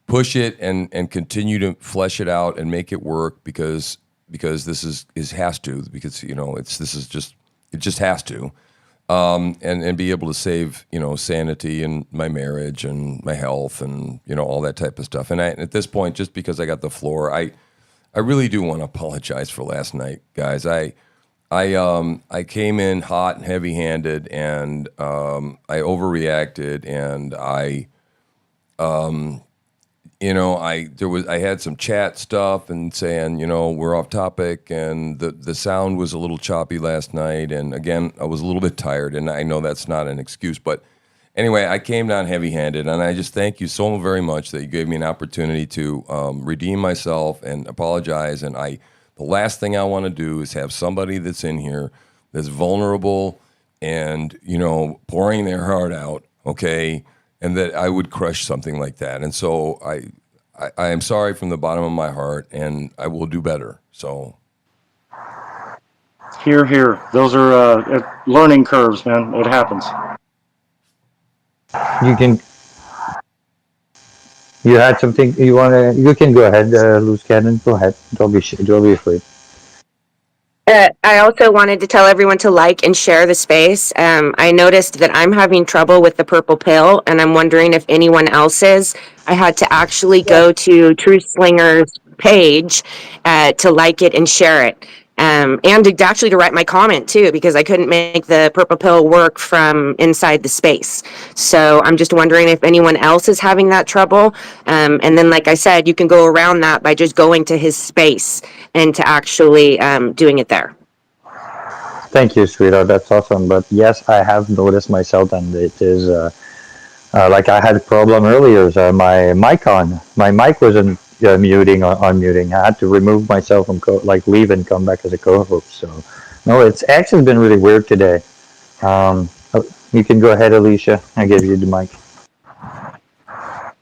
push it and continue to flesh it out and make it work, because this is has to, because this is just, it just has to, and be able to save sanity and my marriage and my health and all that type of stuff. And at this point, just because I got the floor, I really do want to apologize for last night, guys. I came in hot and heavy handed, and I overreacted, and I had some chat stuff and saying, we're off topic, and the sound was a little choppy last night, and again, I was a little bit tired, and I know that's not an excuse, but anyway, I came down heavy-handed, and I just thank you so very much that you gave me an opportunity to redeem myself and apologize. And the last thing I want to do is have somebody that's in here that's vulnerable and pouring their heart out, okay, and that I would crush something like that. And so I am sorry from the bottom of my heart, and I will do better. So Here, here. Those are learning curves, man. It happens. You can. You had something you wanna? You can go ahead, loose cannon. Go ahead. Don't be afraid. I also wanted to tell everyone to like and share the space. I noticed that I'm having trouble with the purple pill, and I'm wondering if anyone else is. I had to actually go to Truthslinger's page to like it and share it. And actually to write my comment too, because I couldn't make the purple pill work from inside the space. So I'm just wondering if anyone else is having that trouble. And then, like I said, you can go around that by just going to his space and to actually doing it there. Thank you, sweetheart. That's awesome. But yes, I have noticed myself, and it is like I had a problem earlier. My mic wasn't muting or unmuting. I had to remove myself from leave and come back as a co-host. So no, it's actually been really weird today. You can go ahead, Alicia. I give you the mic.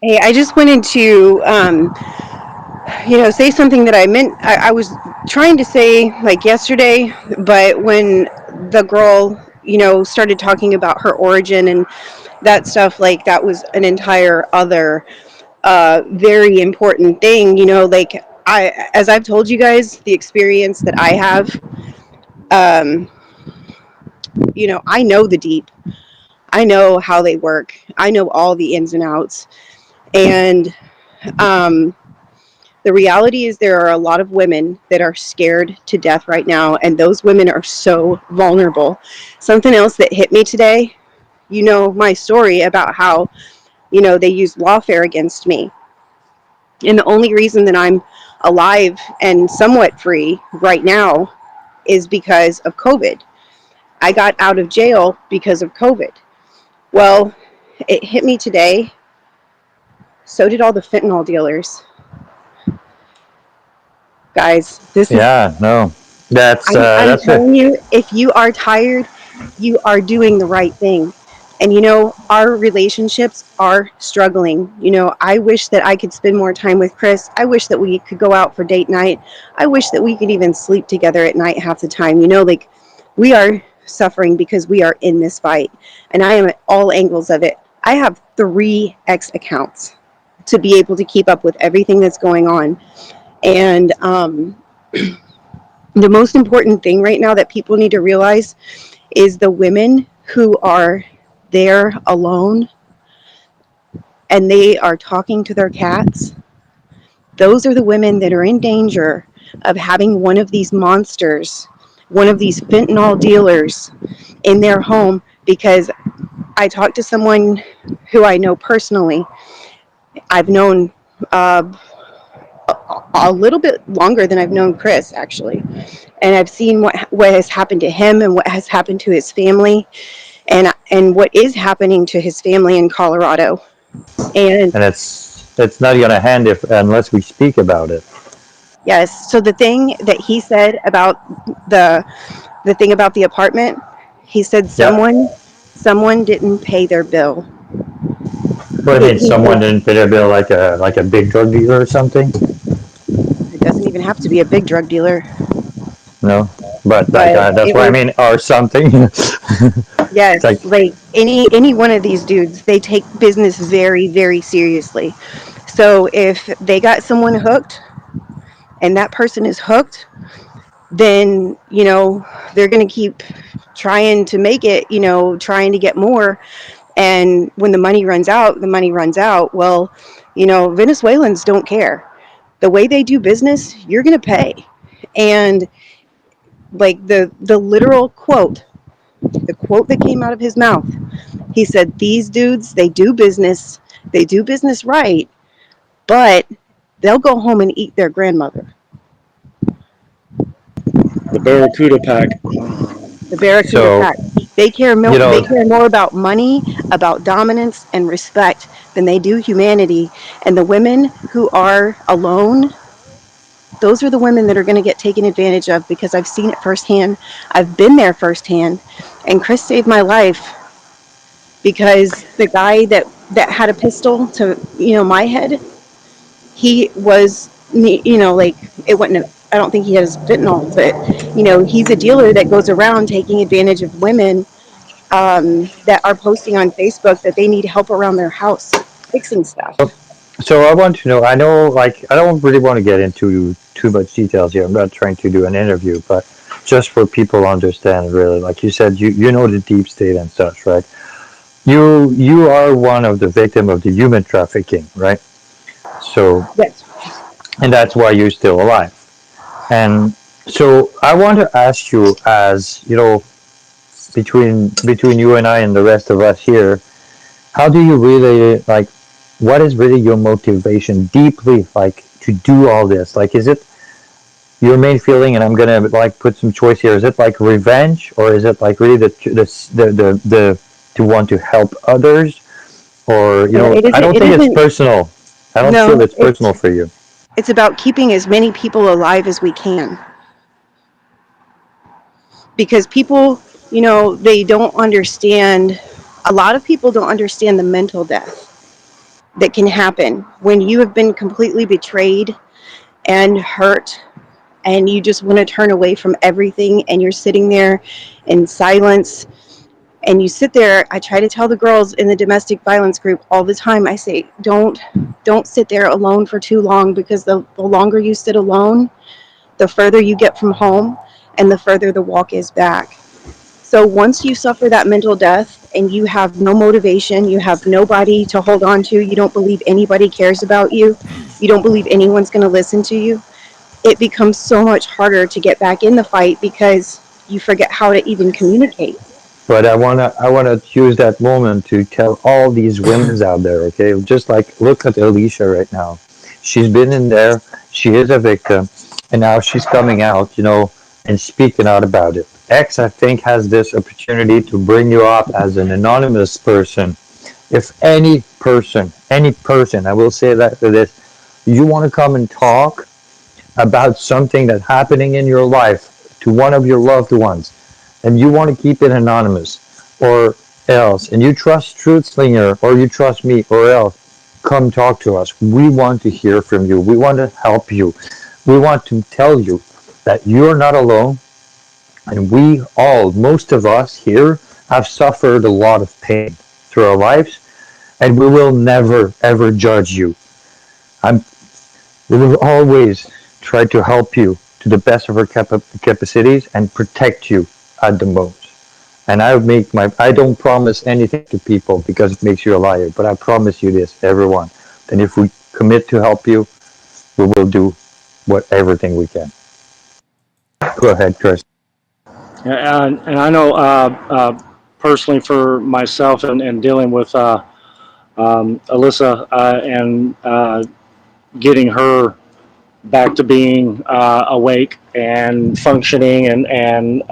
Hey, I just wanted to, say something that I meant. I was trying to say like yesterday, but when the girl, started talking about her origin and that stuff, like that was an entire other very important thing. Like as I've told you guys, the experience that I have, um, I know the deep. I know how they work. I know all the ins and outs. And um, the reality is there are a lot of women that are scared to death right now, and those women are so vulnerable. Something else that hit me today, my story about how, they used lawfare against me. And the only reason that I'm alive and somewhat free right now is because of COVID. I got out of jail because of COVID. Well, it hit me today. So did all the fentanyl dealers. Guys, this is, Yeah, no, that's I'm that's it. telling you, if you are tired, you are doing the right thing. And our relationships are struggling. I wish that I could spend more time with Chris. I wish that we could go out for date night. I wish that we could even sleep together at night half the time. Like, we are suffering because we are in this fight, and I am at all angles of it. I have 3 X accounts to be able to keep up with everything that's going on. And the most important thing right now that people need to realize is the women who are there alone and they are talking to their cats. Those are the women that are in danger of having one of these monsters, one of these fentanyl dealers in their home. Because I talked to someone who I know personally. I've known uh, a little bit longer than I've known Chris, actually. And I've seen what has happened to him and what has happened to his family, and what is happening to his family in Colorado. And And it's not gonna end if unless we speak about it. yes, so the thing that he said about the the thing about the apartment, he said Yeah. someone didn't pay their bill. What do you mean? He Someone said didn't pay their bill, like a big drug dealer or something? it doesn't even have to be a big drug dealer, No, but like but that's it what I was, mean, or something. It's like, yes, like any one of these dudes, they take business very, very seriously. So if they got someone hooked and that person is hooked, then they're going to keep trying to make it, trying to get more. And when the money runs out, the money runs out. Well, Venezuelans don't care. The way they do business, you're going to pay. And like the literal quote, the quote that came out of his mouth, he said, "These dudes, they do business right, but they'll go home and eat their grandmother." The Barracuda pack. The Barracuda so, pack. They care you they know, care more about money, about dominance and respect than they do humanity. And the women who are alone, those are the women that are going to get taken advantage of, because I've seen it firsthand. I've been there firsthand. And Chris saved my life because the guy that had a pistol to, my head, he was, like, it wasn't I don't think he has fentanyl, but he's a dealer that goes around taking advantage of women that are posting on Facebook that they need help around their house fixing stuff. so I want to know. I know, like, I don't really want to get into too much details here. I'm not trying to do an interview, but just for people to understand, really, like you said, you know the deep state and such, right? You are one of the victim of the human trafficking, right? So, Yes. and that's why you're still alive. And so I want to ask you, as you know, between you and I and the rest of us here, how do you really, like, what is really your motivation deeply, like, to do all this? Like, is it your main feeling? And I'm gonna like put some choice here. Is it like revenge, or is it like really the to want to help others, or It I isn't. don't It think it's isn't. personal. I don't feel No, it's personal for you. it's about keeping as many people alive as we can, because people, they don't understand. A lot of people don't understand the mental death that can happen when you have been completely betrayed and hurt, and you just want to turn away from everything, and you're sitting there in silence. And you sit there. I try to tell the girls in the domestic violence group all the time. I say, don't sit there alone for too long, because the longer you sit alone, the further you get from home, and the further the walk is back. So once you suffer that mental death and you have no motivation, you have nobody to hold on to, you don't believe anybody cares about you, you don't believe anyone's going to listen to you, it becomes so much harder to get back in the fight, because you forget how to even communicate. But I wanna use that moment to tell all these women's out there, okay? Just like look at Alicia right now. She's been in there, she is a victim, and now she's coming out, and speaking out about it. X, I think, has this opportunity to bring you up as an anonymous person. If any person, I will say that for this, you want to come and talk about something that's happening in your life to one of your loved ones, and you want to keep it anonymous, or else, and you trust Truthslinger or you trust me or else, come talk to us. We want to hear from you. We want to help you. We want to tell you that you're not alone, and we all, most of us here, have suffered a lot of pain through our lives, and we will never ever judge you. I'm, we will always try to help you to the best of our capacities and protect you at the most. And I don't promise anything to people because it makes you a liar, but I promise you this, everyone, that if we commit to help you, we will do everything we can. Go ahead, Chris. And I know personally for myself and dealing with Alyssa and getting her back to being awake and functioning. And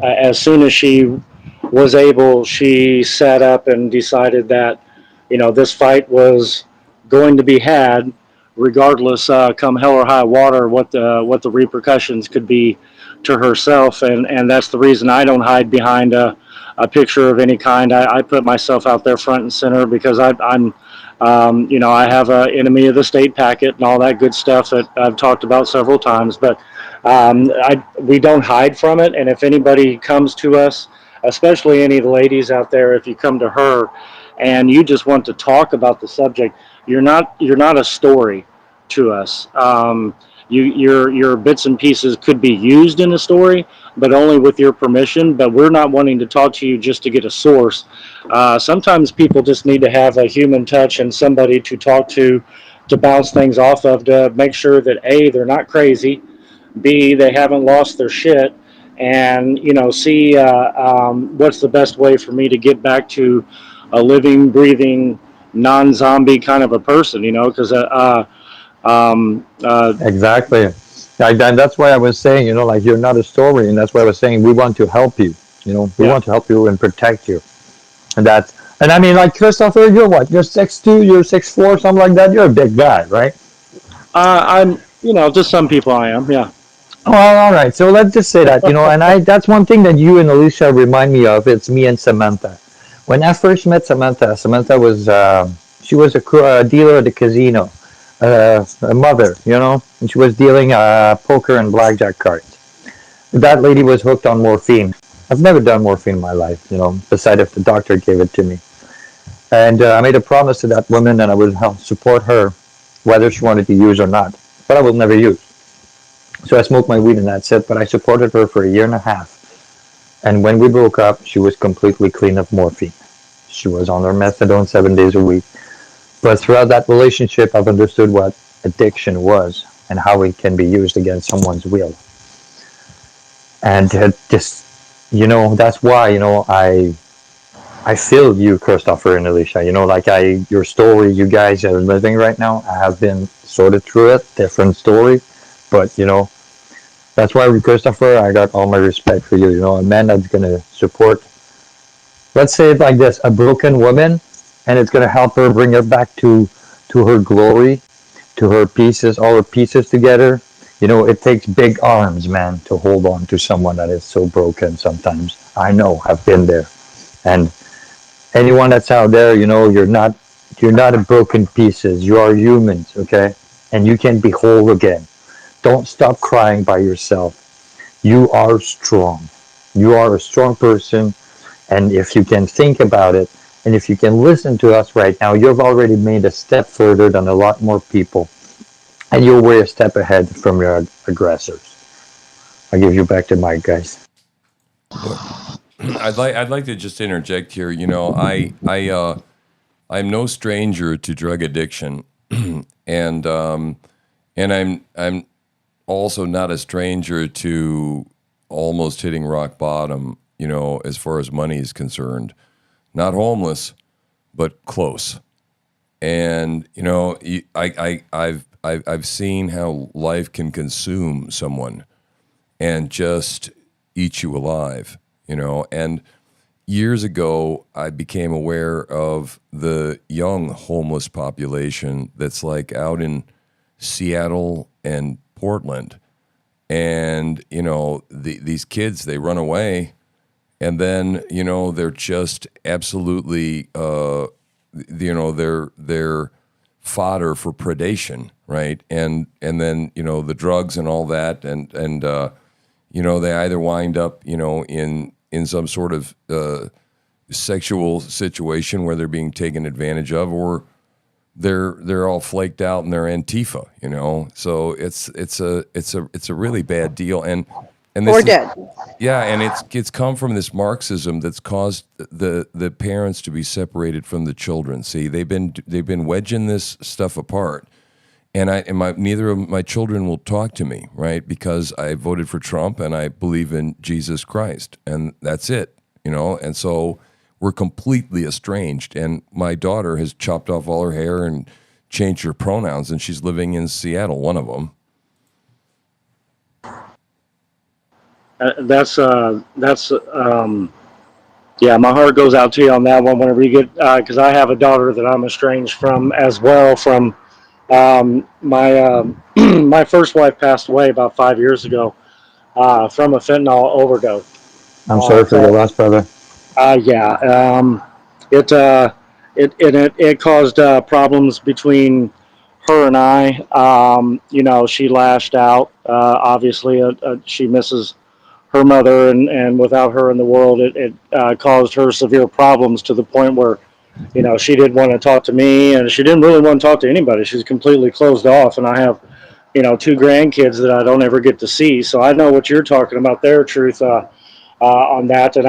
as soon as she was able, she sat up and decided that, this fight was going to be had, regardless, come hell or high water, what the repercussions could be to herself. And that's the reason I don't hide behind a picture of any kind. I put myself out there front and center because I'm I have an enemy of the state packet and all that good stuff that I've talked about several times. But we don't hide from it. And if anybody comes to us, especially any of the ladies out there, if you come to her and you just want to talk about the subject, you're not a story to us. Your bits and pieces could be used in a story, but only with your permission. But we're not wanting to talk to you just to get a source. Sometimes people just need to have a human touch and somebody to talk to bounce things off of, to make sure that A, they're not crazy, B, they haven't lost their shit, and C, what's the best way for me to get back to a living, breathing, non-zombie kind of a person, because Exactly. And that's why I was saying, like you're not a story, and that's why I was saying we want to help you. We yeah. want to help you and protect you. And I mean, like Christopher, you're what? You're 6'2", you're 6'4", something like that. You're a big guy, right? I'm, just some people I am, yeah. Well, all right. So let's just say that, and that's one thing that you and Alicia remind me of. It's me and Samantha. When I first met Samantha, Samantha was, she was a dealer at the casino, a mother, and she was dealing poker and blackjack cards. That lady was hooked on morphine. I've never done morphine in my life, beside if the doctor gave it to me. And I made a promise to that woman that I would help support her, whether she wanted to use or not. But I will never use. So I smoked my weed and that's it. But I supported her for a year and a half. And when we broke up, she was completely clean of morphine. She was on her methadone 7 days a week. But throughout that relationship, I've understood what addiction was and how it can be used against someone's will. And just, that's why, I feel you, Christopher and Alicia. Your story, you guys are living right now. I have been sorted through it, different story, but that's why with Christopher, I got all my respect for you. A man that's gonna support. Let's say it like this: a broken woman, and it's gonna help her bring her back to her glory, to her pieces, all her pieces together. It takes big arms, man, to hold on to someone that is so broken. Sometimes I know I've been there, and anyone that's out there, you're not a broken pieces. You are humans, okay? And you can be whole again. Don't stop crying by yourself. You are strong. You are a strong person, and if you can think about it, and if you can listen to us right now, you've already made a step further than a lot more people, and you're way a step ahead from your aggressors. I'll give you back to Mike, guys. I'd like to just interject here. I'm no stranger to drug addiction, and I'm also not a stranger to almost hitting rock bottom. As far as money is concerned, not homeless, but close. And I've seen how life can consume someone and just eat you alive. And years ago, I became aware of the young homeless population that's like out in Seattle and Portland. And, these kids, they run away and then they're just absolutely they're fodder for predation, right? And then the drugs and all that, and they either wind up in some sort of sexual situation where they're being taken advantage of, or they're all flaked out and they're Antifa, So it's a really bad deal, and this Or is, dead. yeah, and it's come from this Marxism that's caused the parents to be separated from the children. See, they've been wedging this stuff apart, and neither of my children will talk to me, right? Because I voted for Trump and I believe in Jesus Christ, and that's it, And so we're completely estranged. And my daughter has chopped off all her hair and changed her pronouns, and she's living in Seattle, one of them. Yeah, my heart goes out to you on that one whenever you get, because I have a daughter that I'm estranged from as well. From my my first wife passed away about 5 years ago from a fentanyl overdose. I'm sorry for your So loss, brother. yeah, it it caused problems between her and I. She lashed out. Obviously, she misses her mother, and without her in the world, it caused her severe problems to the point where, she didn't want to talk to me, and she didn't really want to talk to anybody. She's completely closed off, and I have, two grandkids that I don't ever get to see. So I know what you're talking about there, Truth, on that. And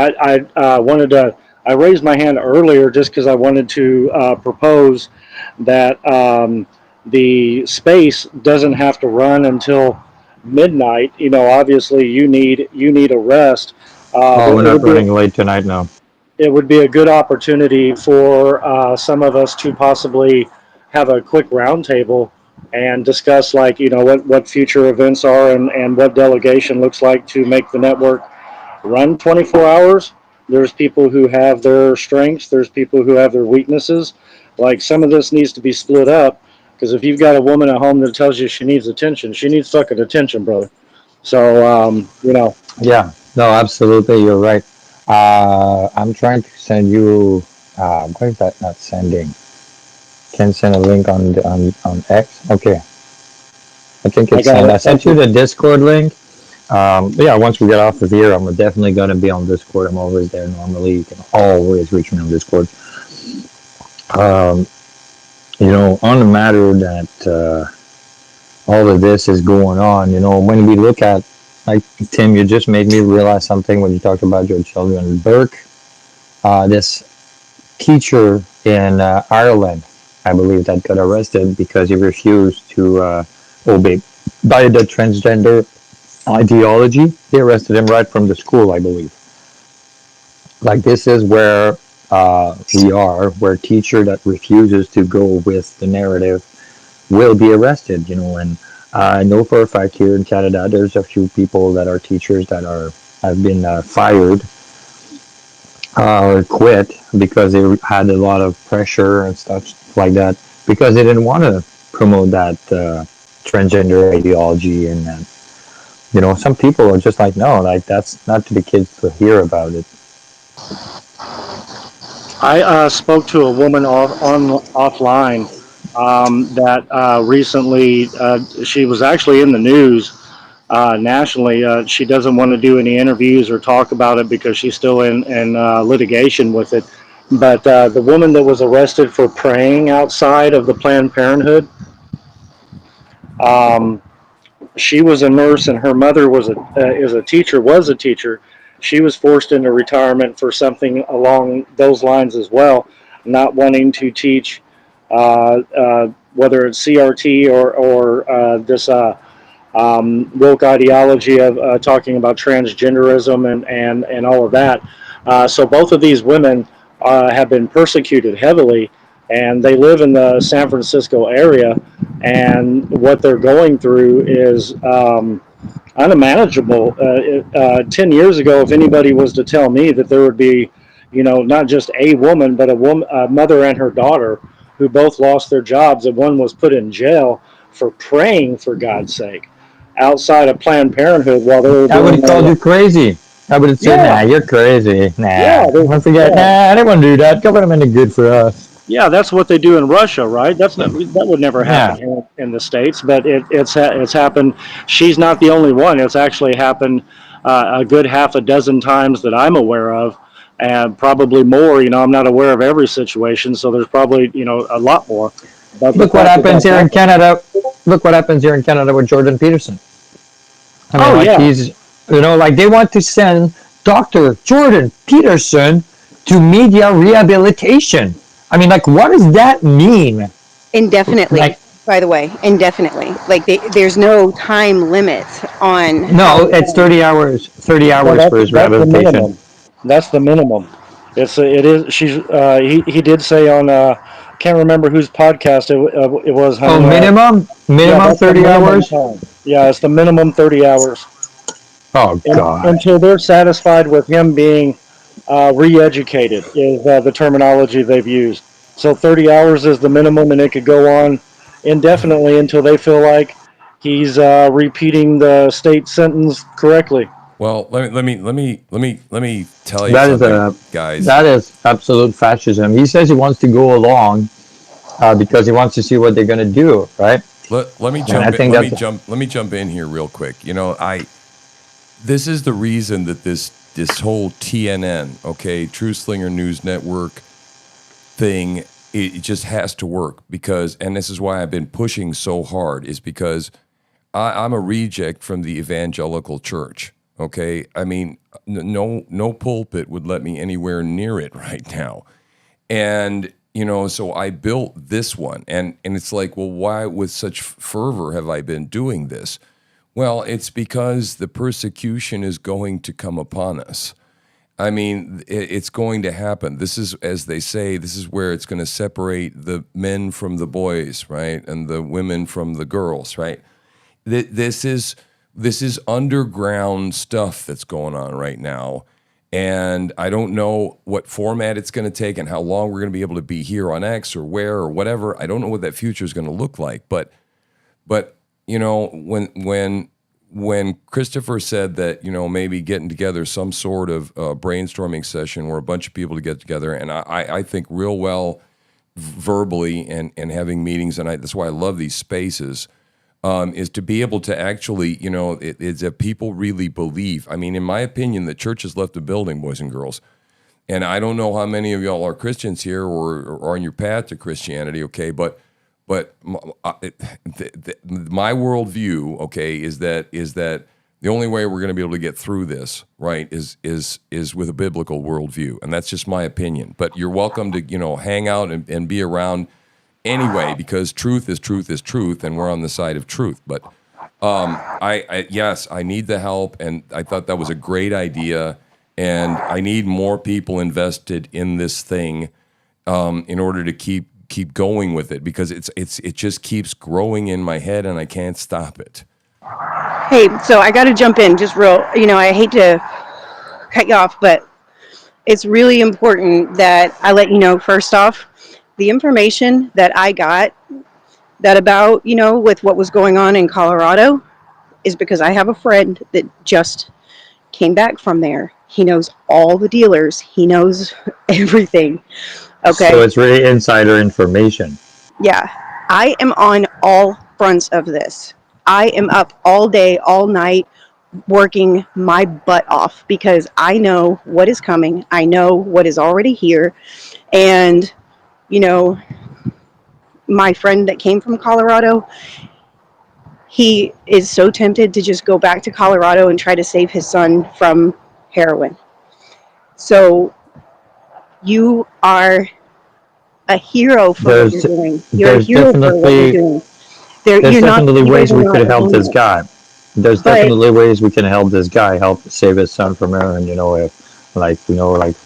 I wanted to, I raised my hand earlier just because I wanted to propose that the space doesn't have to run until midnight. Obviously you need a rest, Oh, but we're not running late tonight now. it would be a good opportunity for some of us to possibly have a quick roundtable and discuss, like, what future events are, and what delegation looks like to make the network run 24 hours. There's people who have their strengths, there's people who have their weaknesses. Like, some of this needs to be split up, because if you've got a woman at home that tells you she needs attention, she needs fucking attention, brother. So, Yeah, no, absolutely, you're right. I'm trying to send you. Why is that not sending? Can send a link on X. Okay, I think I it's got sent. I it. sent Thank you you. the Discord link. Yeah, once we get off of here, I'm definitely going to be on Discord. I'm always there normally. You can always reach me on Discord. Um, on the matter that all of this is going on, when we look at, like, Tim, you just made me realize something when you talked about your children. Burke, this teacher in Ireland, I believe, that got arrested because he refused to obey by the transgender ideology. They arrested him right from the school, I believe. Like, this is where we are, where teacher that refuses to go with the narrative will be arrested. And I know for a fact here in Canada, there's a few people that are teachers that have been fired or quit because they had a lot of pressure and stuff like that, because they didn't want to promote that transgender ideology. And some people are just like, no, like, that's not to the kids to hear about it. I spoke to a woman offline that recently, she was actually in the news nationally. She doesn't want to do any interviews or talk about it because she's still in litigation with it. But the woman that was arrested for praying outside of the Planned Parenthood, um, she was a nurse, and her mother was a teacher. She was forced into retirement for something along those lines as well, not wanting to teach, whether it's CRT or this woke ideology of talking about transgenderism and all of that. So both of these women have been persecuted heavily, and they live in the San Francisco area. And what they're going through is unmanageable. 10 years ago, if anybody was to tell me that there would be, not just a woman, but a mother and her daughter who both lost their jobs, and one was put in jail for praying, for God's sake, outside of Planned Parenthood while they were I would doing have called you crazy. I would say, nah, Yeah, you're crazy. yeah, Nah, there's, I forget. yeah, Nah, I didn't want to do that. Government is good for us. yeah. That's what they do in Russia, right? That would never happen Yeah. here in the states, but it's happened. She's not the only one. It's actually happened a good half a dozen times that I'm aware of, and probably more. I'm not aware of every situation, so there's probably a lot more. But the Look what fact that happens that's here in happened. Canada. Look what happens here in Canada with Jordan Peterson. I mean, Oh like yeah, like they want to send Dr. Jordan Peterson to media rehabilitation. I mean, like, what does that mean? Indefinitely, Like, by the way, indefinitely. Like there's no time limit on how no, it's long. 30 hours, 30 no, hours for his that's the rehabilitation. minimum. That's the minimum. It is. He did say on can't remember whose podcast it was, Oh, honey. Yeah, minimum that's the 30 minimum hours? time. Yeah, it's the minimum 30 hours Oh, God. until they're satisfied with him being re-educated is the terminology they've used. So 30 hours is the minimum, and it could go on indefinitely until they feel like he's repeating the state sentence correctly. Well, let me tell you That is something, a guys. that is absolute fascism. He says he wants to go along because he wants to see what they're going to do, right? Let me And I jump in. think that's Let me jump in here real quick. I this is the reason that this whole TNN, okay, Truthslinger News Network thing, it just has to work because, and this is why I've been pushing so hard, is because I'm a reject from the evangelical church. Okay, I mean, no pulpit would let me anywhere near it right now, and so I built this one, and it's like, well, why with such fervor have I been doing this? Well, it's because the persecution is going to come upon us. I mean, it's going to happen. This is, as they say, this is where it's going to separate the men from the boys, right, and the women from the girls, right? This is underground stuff that's going on right now, and I don't know what format it's going to take and how long we're going to be able to be here on X or where or whatever. I don't know what that future is going to look like, but when Christopher said that maybe getting together some sort of brainstorming session where a bunch of people to get together, and I think real well verbally and having meetings, and that's why I love these spaces. Is to be able to actually, it's that people really believe. I mean, in my opinion, the church has left the building, boys and girls. And I don't know how many of y'all are Christians here or are on your path to Christianity, okay? But my worldview, okay, is that the only way we're going to be able to get through this, right, is with a biblical worldview, and that's just my opinion. But you're welcome to hang out and be around anyway, because truth is truth is truth, and we're on the side of truth. But yes, I need the help, and I thought that was a great idea, and I need more people invested in this thing in order to keep going with it, because it just keeps growing in my head, and I can't stop it. Hey, so I got to jump in just real. I hate to cut you off, but it's really important that I let you know first off the information that I got that about, with what was going on in Colorado is because I have a friend that just came back from there. He knows all the dealers, he knows everything. so Okay. it's really insider information. Yeah. I am on all fronts of this. I am up all day, all night, working my butt off because I know what is coming. I know what is already here. And, you know, my friend that came from Colorado, he is so tempted to just go back to Colorado and try to save his son from heroin. So you are a hero for what There's you're doing. You're a there's hero for what you're definitely doing. there's You're not. definitely You guys ways are we not could help this alone. guy. There's But definitely ways we can help this guy, help save his son from heroin. If like we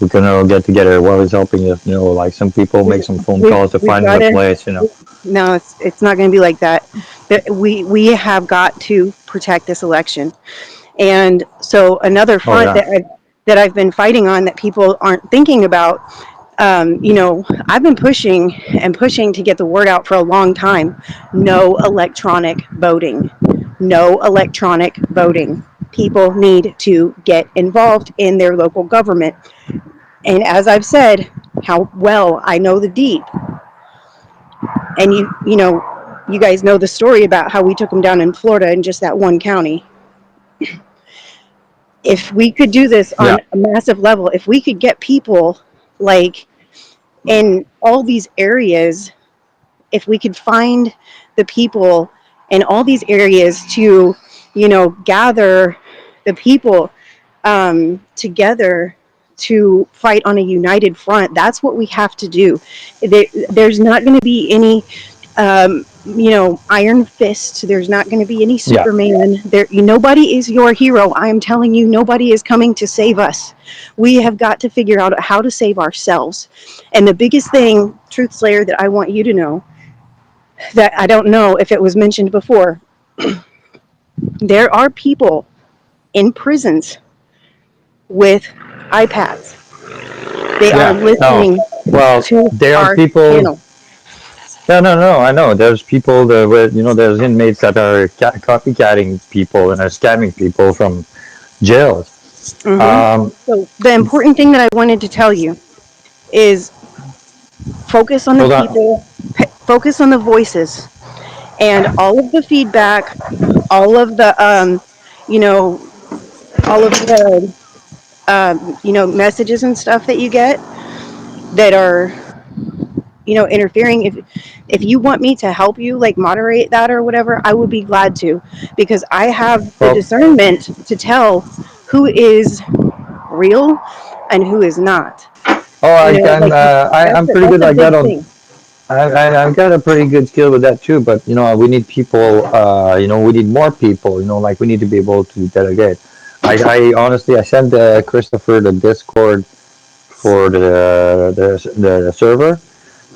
can all get together. What is helping us? Like some people make some phone calls to we've find him got a to. place. No, it's not going to be like that. We have got to protect this election. And so another Oh front yeah. that I've been fighting on that people aren't thinking about. I've been pushing and pushing to get the word out for a long time. No electronic voting. No electronic voting. people need to get involved in their local government. And as I've said, how well I know the deep. And you guys know the story about how we took them down in Florida in just that one county. If we could do this Yeah. on a massive level, if we could get people like in all these areas, if we could find the people in all these areas to, gather the people together to fight on a united front, that's what we have to do. There's not going to be any iron fist. There's not going to be any Yeah. Superman. Nobody is your hero. I'm telling you, nobody is coming to save us. We have got to figure out how to save ourselves. And the biggest thing, Truth Slayer, that I want you to know, that I don't know if it was mentioned before, there are people in prisons with iPads. They are Yeah. No. listening Well, to there are our people. channel. No. I know. There's people that with there's inmates that are copycatting people and are scamming people from jails. Mm-hmm. Um, So the important thing that I wanted to tell you is focus on the hold on. people, focus on the voices, and all of the feedback, all of the, you know, all of the, messages and stuff that you get that are, interfering. If you want me to help you, like moderate that or whatever, I would be glad to, because I have the Well, discernment to tell who is real and who is not. I can. Like I'm pretty that's good a like that big on. thing. I've got a pretty good skill with that too, but we need people. We need more people. Like we need to be able to delegate. I honestly, I sent Christopher the Discord for the server,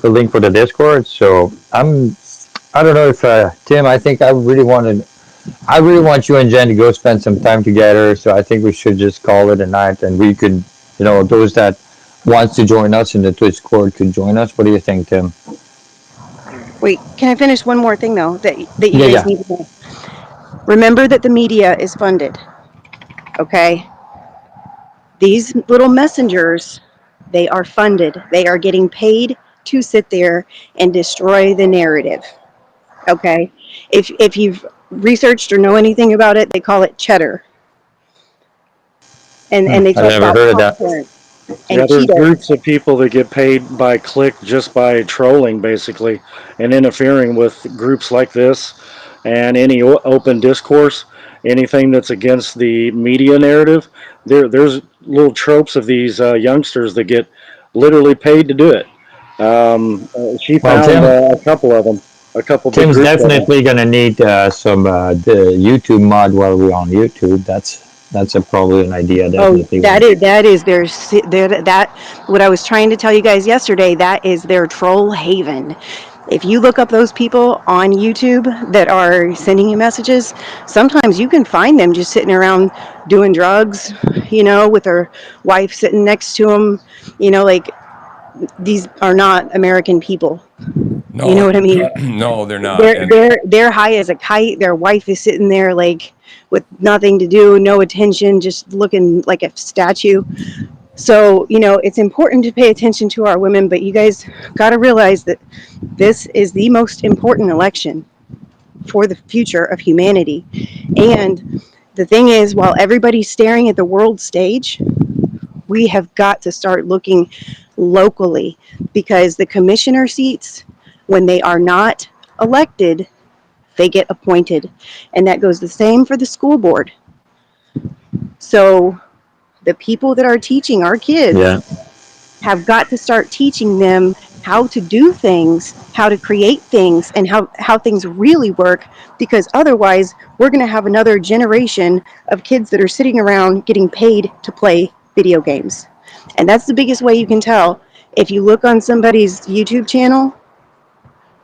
the link for the Discord. So I don't know if Tim. I think I really want you and Jen to go spend some time together. So I think we should just call it a night, and we could, those that wants to join us in the Twitch Discord could join us. What do you think, Tim? Wait, can I finish one more thing though that you Yeah, guys yeah. need to know? Remember that the media is funded. Okay, these little messengers, they are funded. They are getting paid to sit there and destroy the narrative. Okay, if you've researched or know anything about it, they call it cheddar, and they I've talk never about heard of that. popcorn and Yeah, there's Cheetos. groups of people that get paid by click just by trolling, basically, and interfering with groups like this and any open discourse, anything that's against the media narrative. There's little tropes of these youngsters that get literally paid to do it. She Well, found a couple of them, a couple big Tim's groups of them. definitely gonna need some the YouTube mod while we're on YouTube. That's probably an idea. Oh, Definitely that gonna. is that what I was trying to tell you guys yesterday. That is their troll haven. If you look up those people on YouTube that are sending you messages, sometimes you can find them just sitting around doing drugs, with their wife sitting next to them. Like these are not American people. You know No, what I mean? no, they're not. They're And they're they're high as a kite. Their wife is sitting there like with nothing to do, no attention, just looking like a statue. So, it's important to pay attention to our women, but you guys got to realize that this is the most important election for the future of humanity. And the thing is, while everybody's staring at the world stage, we have got to start looking locally, because the commissioner seats, when they are not elected, they get appointed. And that goes the same for the school board. So the people that are teaching our kids Yeah. have got to start teaching them how to do things, how to create things, and how things really work, because otherwise we're going to have another generation of kids that are sitting around getting paid to play video games. And that's the biggest way you can tell. If you look on somebody's YouTube channel,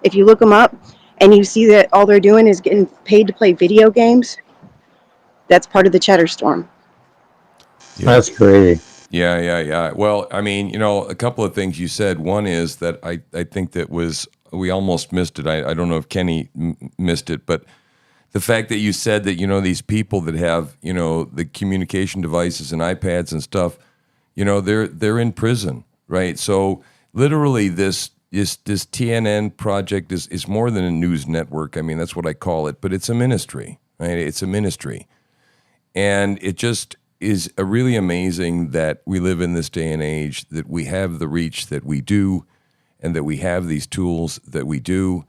if you look them up and you see that all they're doing is getting paid to play video games, that's part of the cheddar storm. yeah, That's crazy. yeah. Well, I mean, a couple of things you said. One is that I think that we almost missed it. I don't know if Kenny missed it, but the fact that you said that, these people that have, the communication devices and iPads and stuff, they're in prison, right? So literally this TNN project is more than a news network. I mean, that's what I call it, but it's a ministry, right? It's a ministry. And it just is really amazing that we live in this day and age, that we have the reach that we do, and that we have these tools that we do.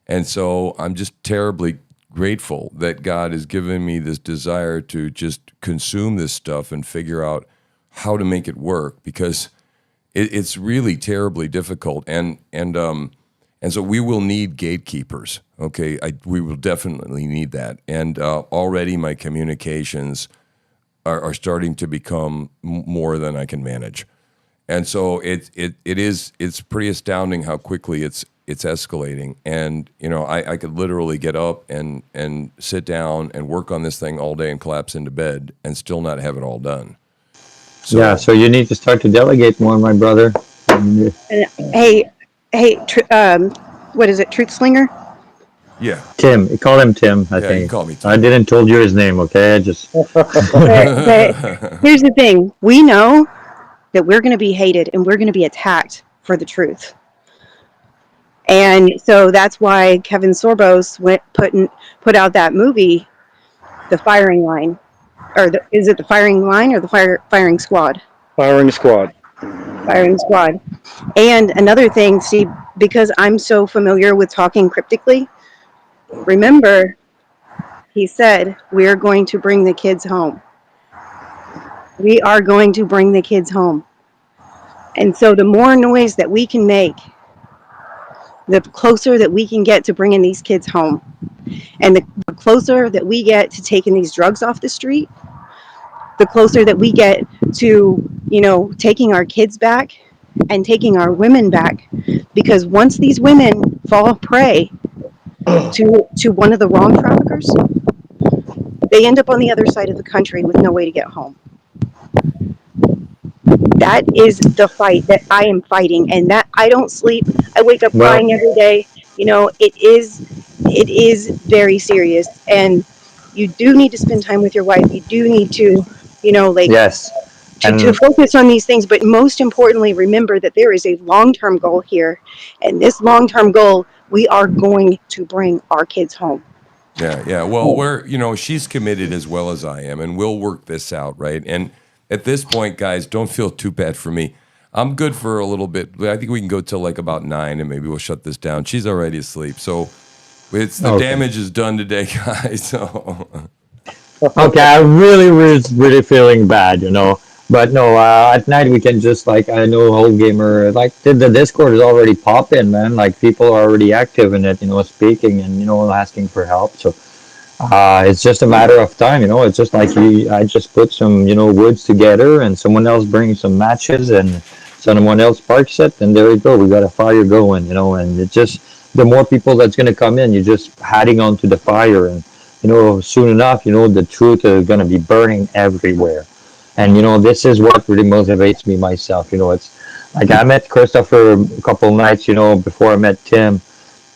And so I'm just terribly grateful that God has given me this desire to just consume this stuff and figure out how to make it work, because it's really terribly difficult. And so we will need gatekeepers. Okay, we will definitely need that. And already my communications are starting to become more than I can manage. And so it's pretty astounding how quickly it's escalating. And I could literally get up and sit down and work on this thing all day and collapse into bed and still not have it all done. So, Yeah, so you need to start to delegate more, my brother. And, what is it, Truthslinger? yeah, Tim, call him Tim, I yeah, you think. can call me Tim. I didn't told you his name, okay? I just But here's the thing: we know that we're going to be hated and we're going to be attacked for the truth. And so that's why Kevin Sorbos put out that movie, The Firing Line, or is it The Firing Line or The Firing Squad? Firing squad. Firing Squad. And another thing, Steve, because I'm so familiar with talking cryptically, remember, he said, we're going to bring the kids home. We are going to bring the kids home. And so the more noise that we can make, the closer that we can get to bringing these kids home. And the closer that we get to taking these drugs off the street, the closer that we get to, taking our kids back and taking our women back. Because once these women fall prey to one of the wrong traffickers, they end up on the other side of the country with no way to get home. That is the fight that I am fighting, and that I don't sleep. I wake up crying every day. It is very serious, and you do need to spend time with your wife. You do need to, yes. to focus on these things. But most importantly, remember that there is a long-term goal here, and this long-term goal, we are going to bring our kids home. Yeah. Well, she's committed as well as I am, and we'll work this out, right? And at this point, guys, don't feel too bad for me. I'm good for a little bit. I think we can go till like about 9, and maybe we'll shut this down. She's already asleep, so the damage is done today, guys. So. Okay, I really was really feeling bad, But no, at night we can just I know Whole Gamer, the Discord is already popping, man. Like people are already active in it, speaking and asking for help. So it's just a matter of time, It's just I just put some woods together, and someone else brings some matches, and someone else sparks it, and there we go. We got a fire going, And it just the more people that's gonna come in, you're just adding on to the fire, and soon enough, the truth is gonna be burning everywhere. And this is what really motivates me myself. It's like I met Christopher a couple nights, before I met Tim.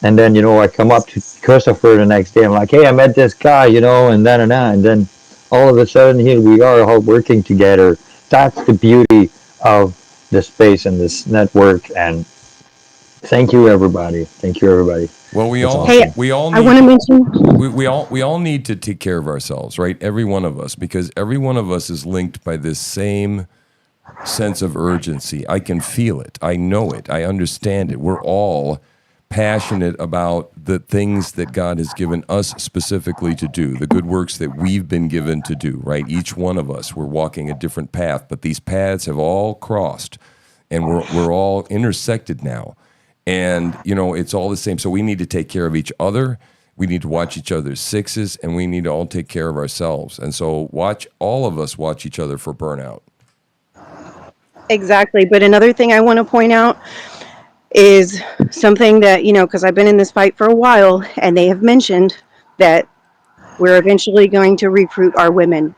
And then, I come up to Christopher the next day. I'm like, hey, I met this guy, and then. And then all of a sudden, here we are all working together. That's the beauty of the space and this network. And thank you, everybody. Thank you, everybody. Well, we all I want to mention we all need to take care of ourselves, right? Every one of us, because every one of us is linked by this same sense of urgency. I can feel it. I know it. I understand it. We're all passionate about the things that God has given us specifically to do, the good works that we've been given to do, right? Each one of us, we're walking a different path, but these paths have all crossed, and we're all intersected now. And, it's all the same. So we need to take care of each other. We need to watch each other's sixes, and we need to all take care of ourselves. And so all of us watch each other for burnout. exactly. But another thing I want to point out is something that, because I've been in this fight for a while, and they have mentioned that we're eventually going to recruit our women.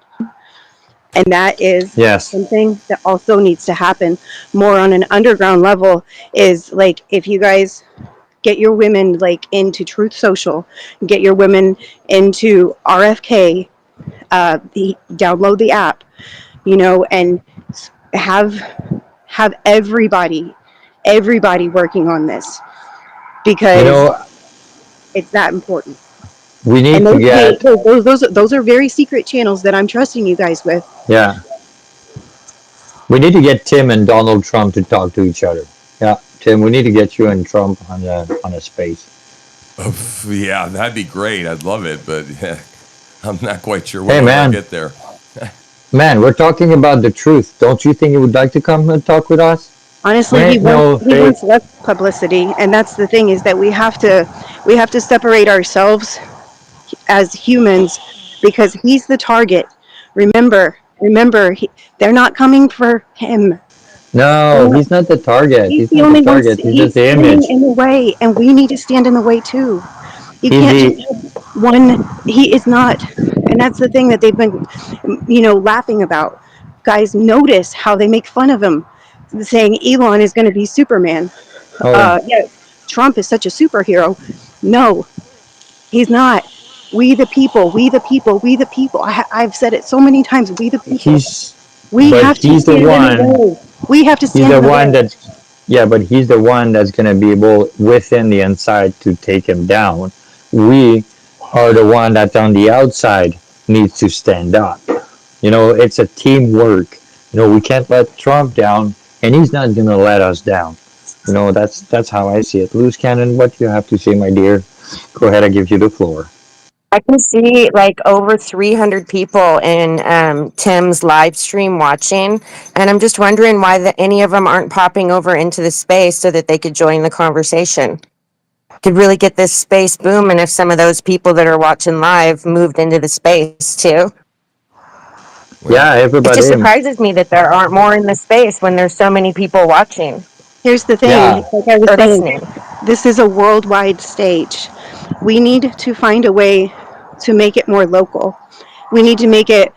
And that is something that also needs to happen more on an underground level, is if you guys Get your women like into Truth Social. Get your women into RFK. Download the app, and have everybody working on this You because know, it's that important. we And need to get, those are very secret channels that I'm trusting you guys with. yeah, we need to get Tim and Donald Trump to talk to each other. Yeah, Tim, we need to get you and Trump on a space. Yeah, that'd be great. I'd love it, but I'm not quite sure Hey, when I'll man, get there. man, we're talking about the truth. Don't you think you would like to come and talk with us? Honestly, Ain't no he fake. wants less publicity, and that's the thing is that we have to separate ourselves as humans because he's the target. Remember, they're not coming for him. They're No, not, he's not the target. he's He's the not the only one. target. He's just He's the standing image. in the way, and we need to stand in the way too. You He's can't just the have one. He is not, and that's the thing that they've been, laughing about. Guys, notice how they make fun of him, saying Elon is going to be Superman. oh yeah. Yeah, Trump is such a superhero. No, he's not. We the people, we the people, we the people. I've said it so many times. We the people. He's We but have to he's the stand in the one. way. We have to He's stand the in the one way. that's yeah, but he's the one that's gonna be able within the inside to take him down. We are the one that's on the outside needs to stand up. It's a teamwork. We can't let Trump down, and he's not gonna let us down. That's how I see it. Loose cannon, what do you have to say, my dear? Go ahead, I give you the floor. I can see like over 300 people in Tim's live stream watching, and I'm just wondering why any of them aren't popping over into the space so that they could join the conversation. Could really get this space booming if some of those people that are watching live moved into the space too. Yeah, Well, It just everybody. surprises me that there aren't more in the space when there's so many people watching Here's the thing, Yeah, like I was or saying, listening. this is a worldwide stage. We need to find a way to make it more local. We need to make it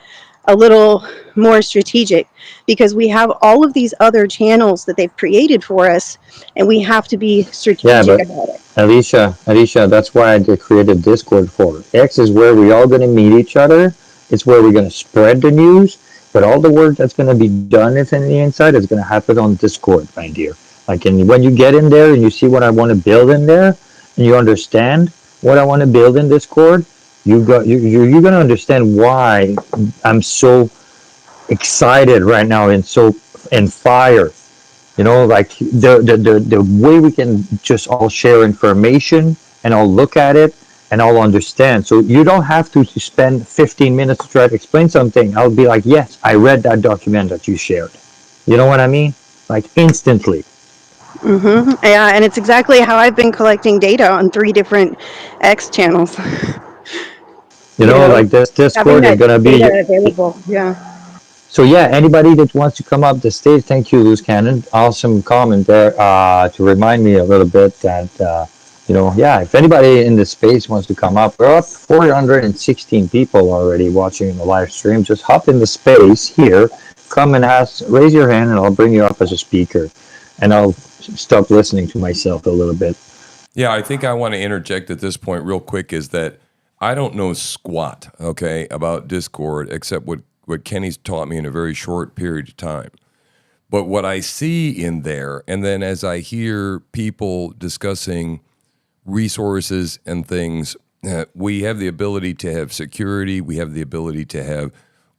a little more strategic because we have all of these other channels that they've created for us, and we have to be yeah, strategic but about it. Alicia, that's why I created Discord for. X is where we all gonna meet each other. It's where we're gonna spread the news. But all the work that's gonna be done is in the inside is gonna happen on Discord, my dear. Like, and when you get in there and you see what I want to build in there, and you understand what I want to build in Discord, you're gonna understand why I'm so excited right now and so in fire. Like the way we can just all share information and all look at it and all understand. So you don't have to spend 15 minutes to try to explain something. I'll be like, yes, I read that document that you shared. You know what I mean? Like instantly. Yeah, and it's exactly how I've been collecting data on 3 different X channels. you know, Like this Having Discord is that gonna be. data available. Yeah. So yeah, anybody that wants to come up the stage, thank you, Loose Cannon. Awesome comment there to remind me a little bit that yeah, if anybody in the space wants to come up, we're up 416 people already watching in the live stream. Just hop in the space here, come and raise your hand, and I'll bring you up as a speaker, and I'll stop listening to myself a little bit. yeah, I think I want to interject at this point real quick is that I don't know squat, okay, about Discord except what Kenny's taught me in a very short period of time. But what I see in there, and then as I hear people discussing resources and things, we have the ability to have security. We have the ability to have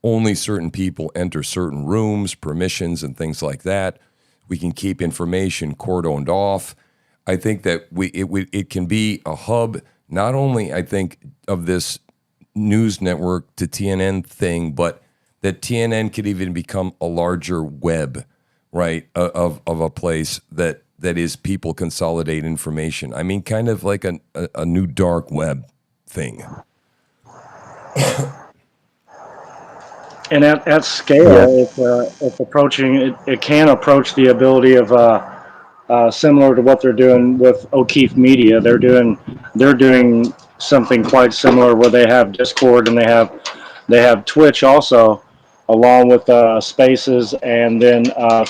only certain people enter certain rooms, permissions, and things like that. We can keep information cordoned off. I think that it can be a hub, not only I think of this news network to TNN thing, but that TNN could even become a larger web, right, of a place that is people consolidate information. I mean, kind of like a new dark web thing. And at Yeah, scale, it's approaching. It can approach the ability of similar to what they're doing with O'Keefe Media. They're doing something quite similar where they have Discord and they have Twitch also, along with Spaces and then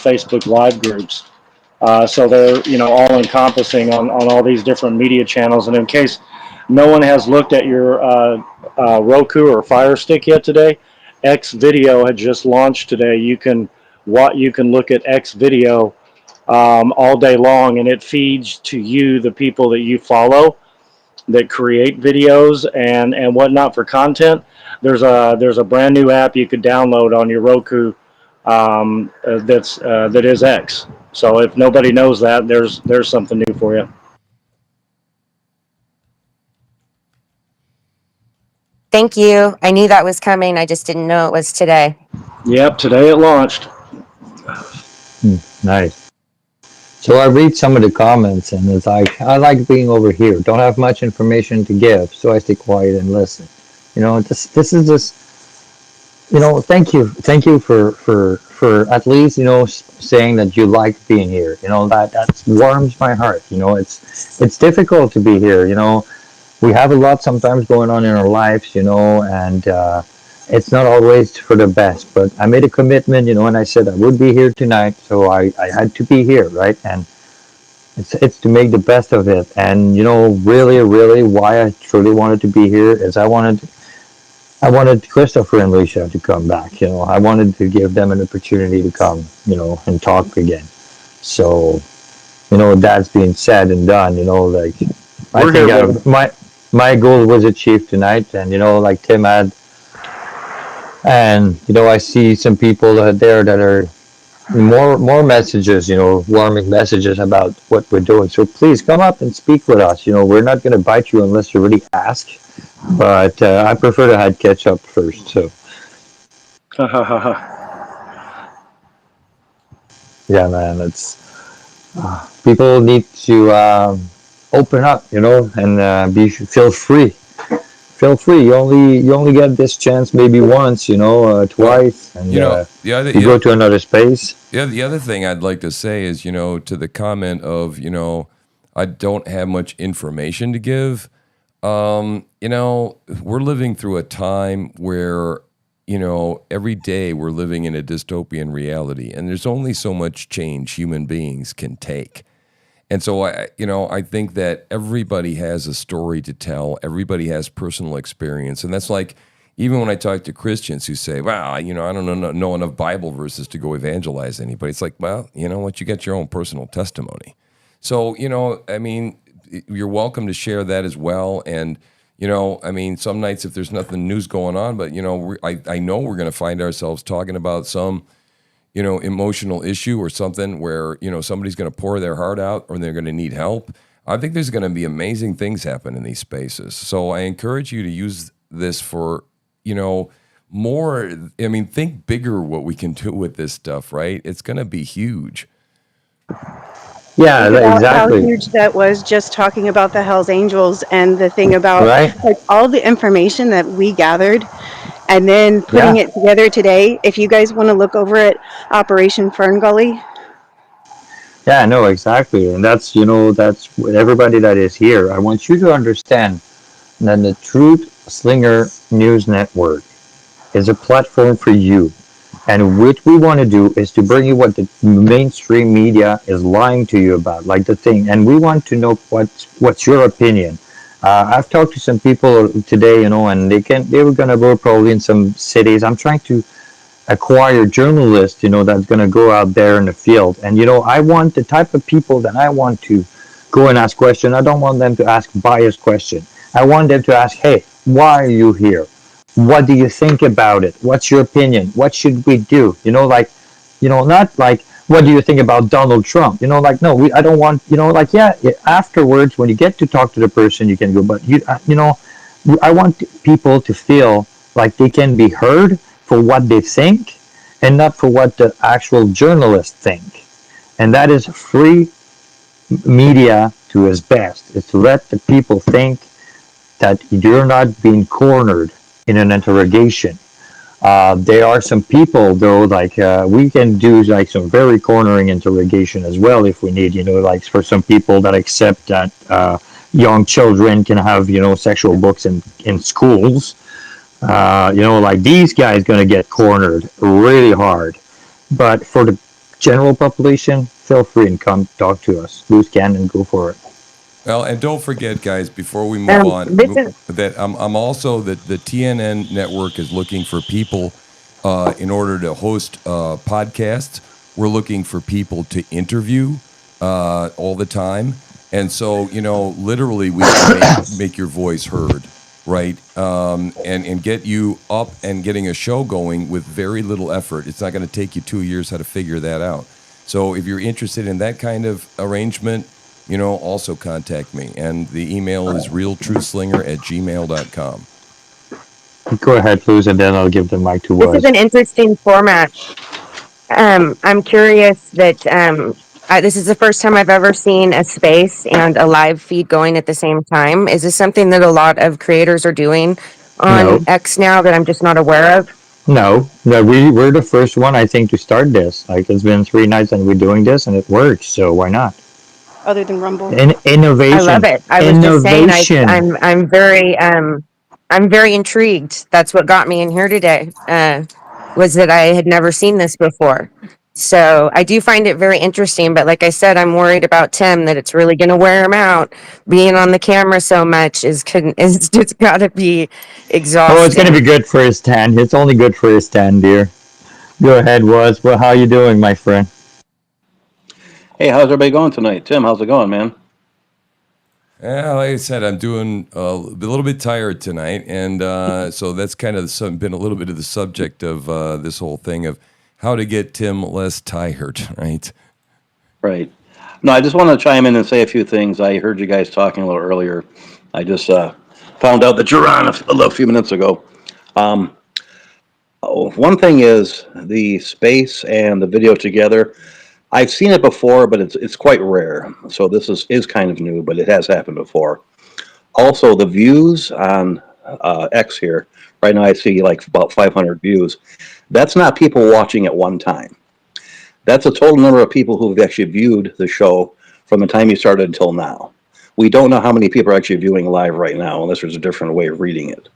Facebook Live groups. So they're, all encompassing on all these different media channels. And in case no one has looked at your Roku or Fire Stick yet today, X Video had just launched today. You can look at X Video all day long, and it feeds to you the people that you follow that create videos and whatnot for content. There's a brand new app you could download on your Roku that is X. So if nobody knows that, there's something new for you. Thank you. I knew that was coming. I just didn't know it was today. Yep, today it launched. Nice. So I read some of the comments, and it's like, I like being over here. Don't have much information to give, so I stay quiet and listen. This is just, thank you for at least saying that you like being here. That warms my heart. It's difficult to be here. We have a lot sometimes going on in our lives. And it's not always for the best. But I made a commitment. And I said I would be here tonight, so I had to be here, right? And it's to make the best of it. And really, really, why I truly wanted to be here is I wanted Christopher and Alicia to come back. I wanted to give them an opportunity to come, and talk again. So, that's being said and done. Like I think my goal was achieved tonight, and like Tim had, and I see some people there that are more messages, warming messages about what we're doing. So please come up and speak with us. We're not going to bite you unless you really ask. But I prefer to have ketchup first. So yeah, man, it's people need to open up, and feel free. Feel free. You only get this chance maybe once, twice, and you go to another space. Yeah, the other thing I'd like to say is, to the comment of, I don't have much information to give. We're living through a time where, every day we're living in a dystopian reality, and there's only so much change human beings can take. And so I think that everybody has a story to tell. Everybody has personal experience. And that's like, even when I talk to Christians who say, well, I don't know enough Bible verses to go evangelize anybody. It's like, well, you know what? You got your own personal testimony. So, you're welcome to share that as well. And, some nights if there's nothing news going on, but, I know we're going to find ourselves talking about some emotional issue or something where, somebody's going to pour their heart out or they're going to need help. I think there's going to be amazing things happen in these spaces. So I encourage you to use this for, more, think bigger what we can do with this stuff, right? It's going to be huge. Yeah, exactly. How huge that was, just talking about the Hells Angels and the thing about like all the information that we gathered and then putting it together today. If you guys want to look over at Operation Fern Gully. Yeah, no, exactly. And that's with everybody that is here. I want you to understand that the Truthslinger News Network is a platform for you. And what we want to do is to bring you what the mainstream media is lying to you about, like the thing. And we want to know what's your opinion. I've talked to some people today, and they were going to go probably in some cities. I'm trying to acquire journalists, that's going to go out there in the field. And, I want the type of people that I want to go and ask questions. I don't want them to ask biased questions. I want them to ask, hey, why are you here? What do you think about it? What's your opinion? What should we do? Not like, what do you think about Donald Trump? No, I don't want, afterwards, when you get to talk to the person, you can go, but I want people to feel like they can be heard for what they think and not for what the actual journalists think. And that is free media to its best. It's to let the people think that you're not being cornered in an interrogation. There are some people though, like we can do like some very cornering interrogation as well if we need, like for some people that accept that young children can have, sexual books in schools. Like these guys gonna get cornered really hard. But for the general population, feel free and come talk to us. Loose cannon, go for it. Well, and don't forget, guys, before we move on, this is that I'm also that the TNN network is looking for people in order to host podcasts. We're looking for people to interview all the time, and so literally, we can make your voice heard, right? And get you up and getting a show going with very little effort. It's not going to take you 2 years how to figure that out. So if you're interested in that kind of arrangement, also contact me. And the email is realtruthslinger@gmail.com. Go ahead, please, and then I'll give the mic to this Wes. is an interesting format. I'm curious that this is the first time I've ever seen a space and a live feed going at the same time. Is this something that a lot of creators are doing on No. X now that I'm just not aware of? No, we're the first one, I think, to start this. Like, it's been 3 nights and we're doing this, and it works, so why not? Other than Rumble. Innovation. I love it. I was just saying, I'm very intrigued. That's what got me in here today. Was that I had never seen this before. So I do find it very interesting. But like I said, I'm worried about Tim that it's really going to wear him out. Being on the camera so much is just got to be exhausting. Oh, it's going to be good for his tan. It's only good for his tan, dear. Go ahead, Wes. Well, how you doing, my friend? Hey, how's everybody going tonight? Tim, how's it going, man? Yeah, like I said, I'm doing a little bit tired tonight, and so that's kind of been a little bit of the subject of this whole thing of how to get Tim less tired, right? Right. No, I just want to chime in and say a few things. I heard you guys talking a little earlier. I just found out that you're on a few minutes ago. One thing is the space and the video together. I've seen it before, but it's quite rare. So this is kind of new, but it has happened before. Also, the views on X here, right now I see like about 500 views. That's not people watching at one time. That's a total number of people who have actually viewed the show from the time you started until now. We don't know how many people are actually viewing live right now, unless there's a different way of reading it.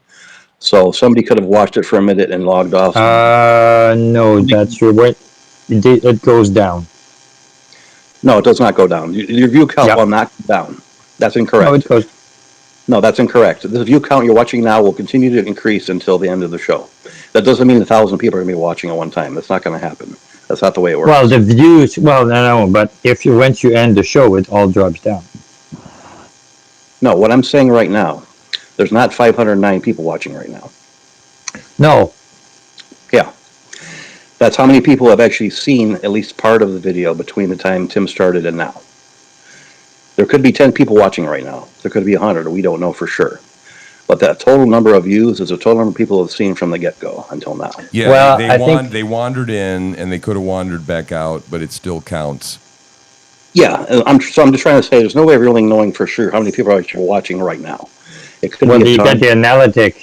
So somebody could have watched it for a minute and logged off. No, that's your way. It goes down. No, it does not go down. Your view count will not go down. That's incorrect. No, it goes. No, that's incorrect. The view count you're watching now will continue to increase until the end of the show. That doesn't mean 1,000 people are going to be watching at one time. That's not going to happen. That's not the way it works. Well, the views. Well, no, but once you end the show, it all drops down. No, what I'm saying right now, there's not 509 people watching right now. No. Yeah. That's how many people have actually seen at least part of the video between the time Tim started and now. There could be 10 people watching right now. There could be 100. We don't know for sure. But that total number of views is a total number of people have seen from the get-go until now. Yeah, well, they wandered in and they could have wandered back out, but it still counts. Yeah, I'm just trying to say there's no way of really knowing for sure how many people are actually watching right now. It could Well, be you get the analytic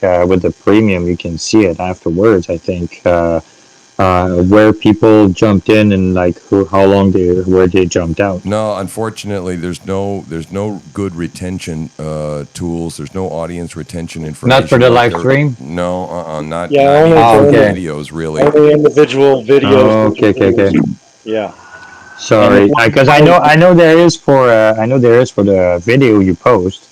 with the premium. You can see it afterwards. I think where people jumped in and like how long where they jumped out. No, unfortunately, there's no good retention tools. There's no audience retention information. Not for the live stream. No, not only videos really. Only individual videos. Oh, okay. Yeah. Sorry, because I know there is for the video you post.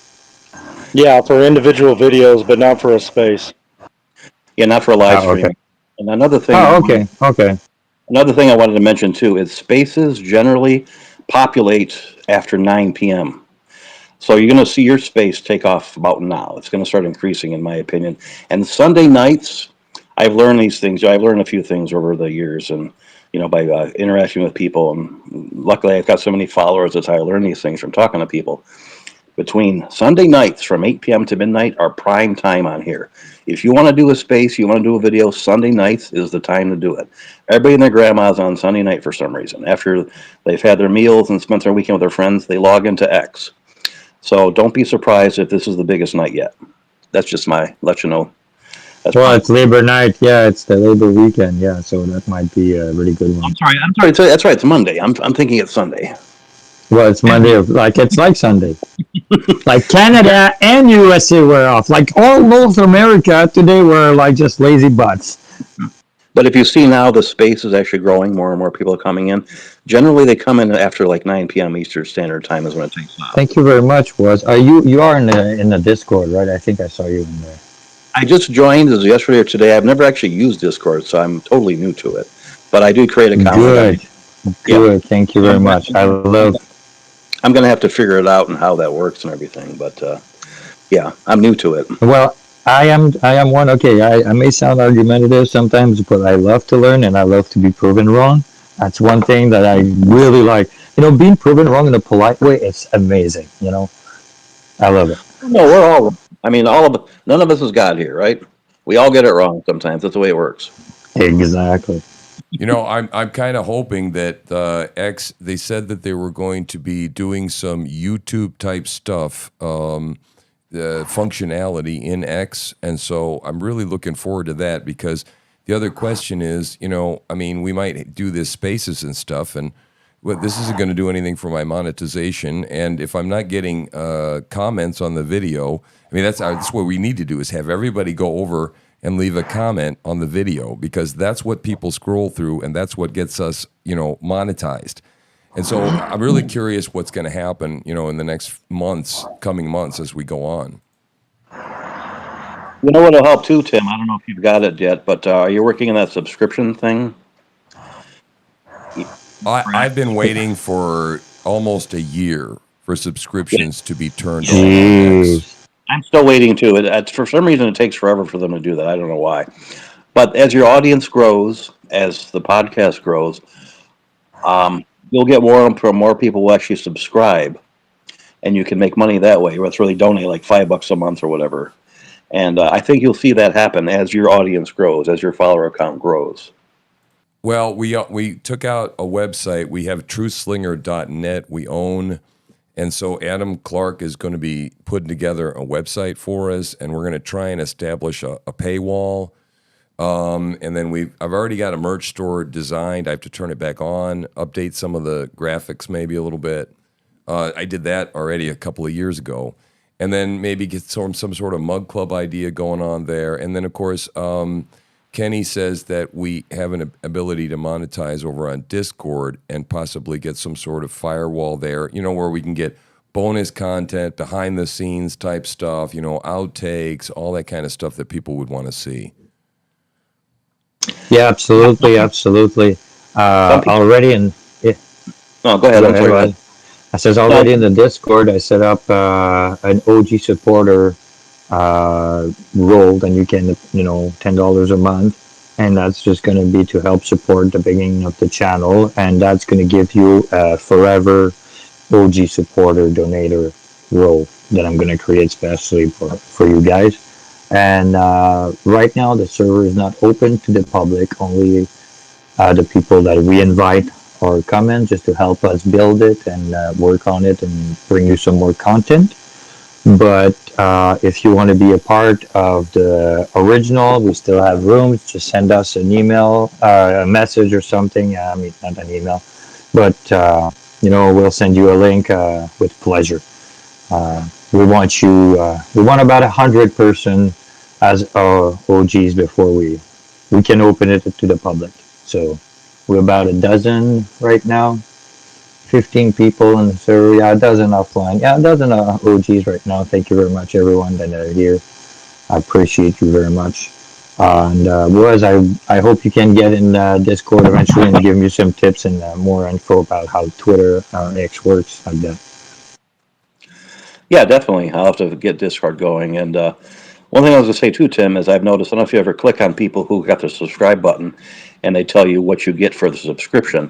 Yeah, for individual videos, but not for a space. Yeah, not for a live stream. Okay. And another thing. Oh, okay. Another thing I wanted to mention too is spaces generally populate after 9 p.m. So you're going to see your space take off about now. It's going to start increasing, in my opinion. And Sunday nights, I've learned these things. I've learned a few things over the years, and by interacting with people. And luckily, I've got so many followers that I learn these things from talking to people. Between Sunday nights from 8 p.m. to midnight are prime time on here. If you want to do a space, you want to do a video, Sunday nights is the time to do it. Everybody and their grandma's on Sunday night for some reason. After they've had their meals and spent their weekend with their friends, they log into X. So don't be surprised if this is the biggest night yet. That's just let you know. It's Labor Night. Yeah, it's the Labor weekend. Yeah, so that might be a really good one. I'm sorry. That's right. It's Monday. I'm thinking it's Sunday. Well, it's Monday. It's like Sunday. Like Canada and USA were off. Like all North America today were like just lazy butts. But if you see now the space is actually growing, more and more people are coming in. Generally, they come in after like 9 p.m. Eastern Standard Time is when it takes off. Thank you very much. Was are you are in the Discord, right? I think I saw you in there. I just joined as yesterday or today. I've never actually used Discord, so I'm totally new to it. But I do create accounts. Good, Yeah. good. Thank you So very much. I love. I'm going to have to figure it out and how that works and everything. But yeah, I'm new to it. Well, I am one. Okay, I may sound argumentative sometimes, but I love to learn and I love to be proven wrong. That's one thing that I really like. Being proven wrong in a polite way, it's amazing. I love it. No, we're all wrong. I mean, none of us is God here, right? We all get it wrong sometimes. That's the way it works. Exactly. I'm kind of hoping that X. They said that they were going to be doing some YouTube type stuff, functionality in X, and so I'm really looking forward to that because the other question is, I mean, we might do this spaces and stuff, and this isn't going to do anything for my monetization, and if I'm not getting comments on the video, I mean, that's what we need to do is have everybody go over and leave a comment on the video because that's what people scroll through and that's what gets us, monetized. And so I'm really curious what's going to happen, in the next coming months as we go on. You know what'll help too, Tim? I don't know if you've got it yet, but are you working on that subscription thing? I've been waiting for almost a year for subscriptions to be turned on. Jeez. I'm still waiting too. For some reason, it takes forever for them to do that. I don't know why. But as your audience grows, as the podcast grows, you'll get more people will actually subscribe, and you can make money that way. Let's really donate like $5 a month or whatever. And I think you'll see that happen as your audience grows, as your follower count grows. Well, we took out a website. We have Truthslinger.net. We own. And so Adam Clark is going to be putting together a website for us, and we're going to try and establish a paywall. And then I've already got a merch store designed. I have to turn it back on, update some of the graphics maybe a little bit. I did that already a couple of years ago. And then maybe get some sort of mug club idea going on there. And then, of course, Kenny says that we have an ability to monetize over on Discord and possibly get some sort of firewall there, where we can get bonus content, behind the scenes type stuff, outtakes, all that kind of stuff that people would want to see. Yeah, absolutely, absolutely. Already in. Yeah. No, go ahead. I'm sorry. I says already in the Discord, I set up an OG supporter role, and you can, $10 a month, and that's just going to be to help support the beginning of the channel, and that's going to give you a forever OG supporter donator role that I'm going to create specially for you guys. And right now the server is not open to the public, only the people that we invite or come in just to help us build it and work on it and bring you some more content. But if you want to be a part of the original, we still have rooms. Just send us an email, a message or something. I mean, not an email, but we'll send you a link with pleasure. We want we want about 100 person as our OGs before we can open it to the public. So we're about a dozen right now. 15 people in the server. Yeah, a dozen offline. Yeah, a dozen OGs right now. Thank you very much, everyone that are here. I appreciate you very much. And I hope you can get in Discord eventually and give me some tips and more info about how Twitter X works like that. Yeah, definitely. I'll have to get Discord going. And one thing I was going to say too, Tim, is I've noticed, I don't know if you ever click on people who got the subscribe button and they tell you what you get for the subscription.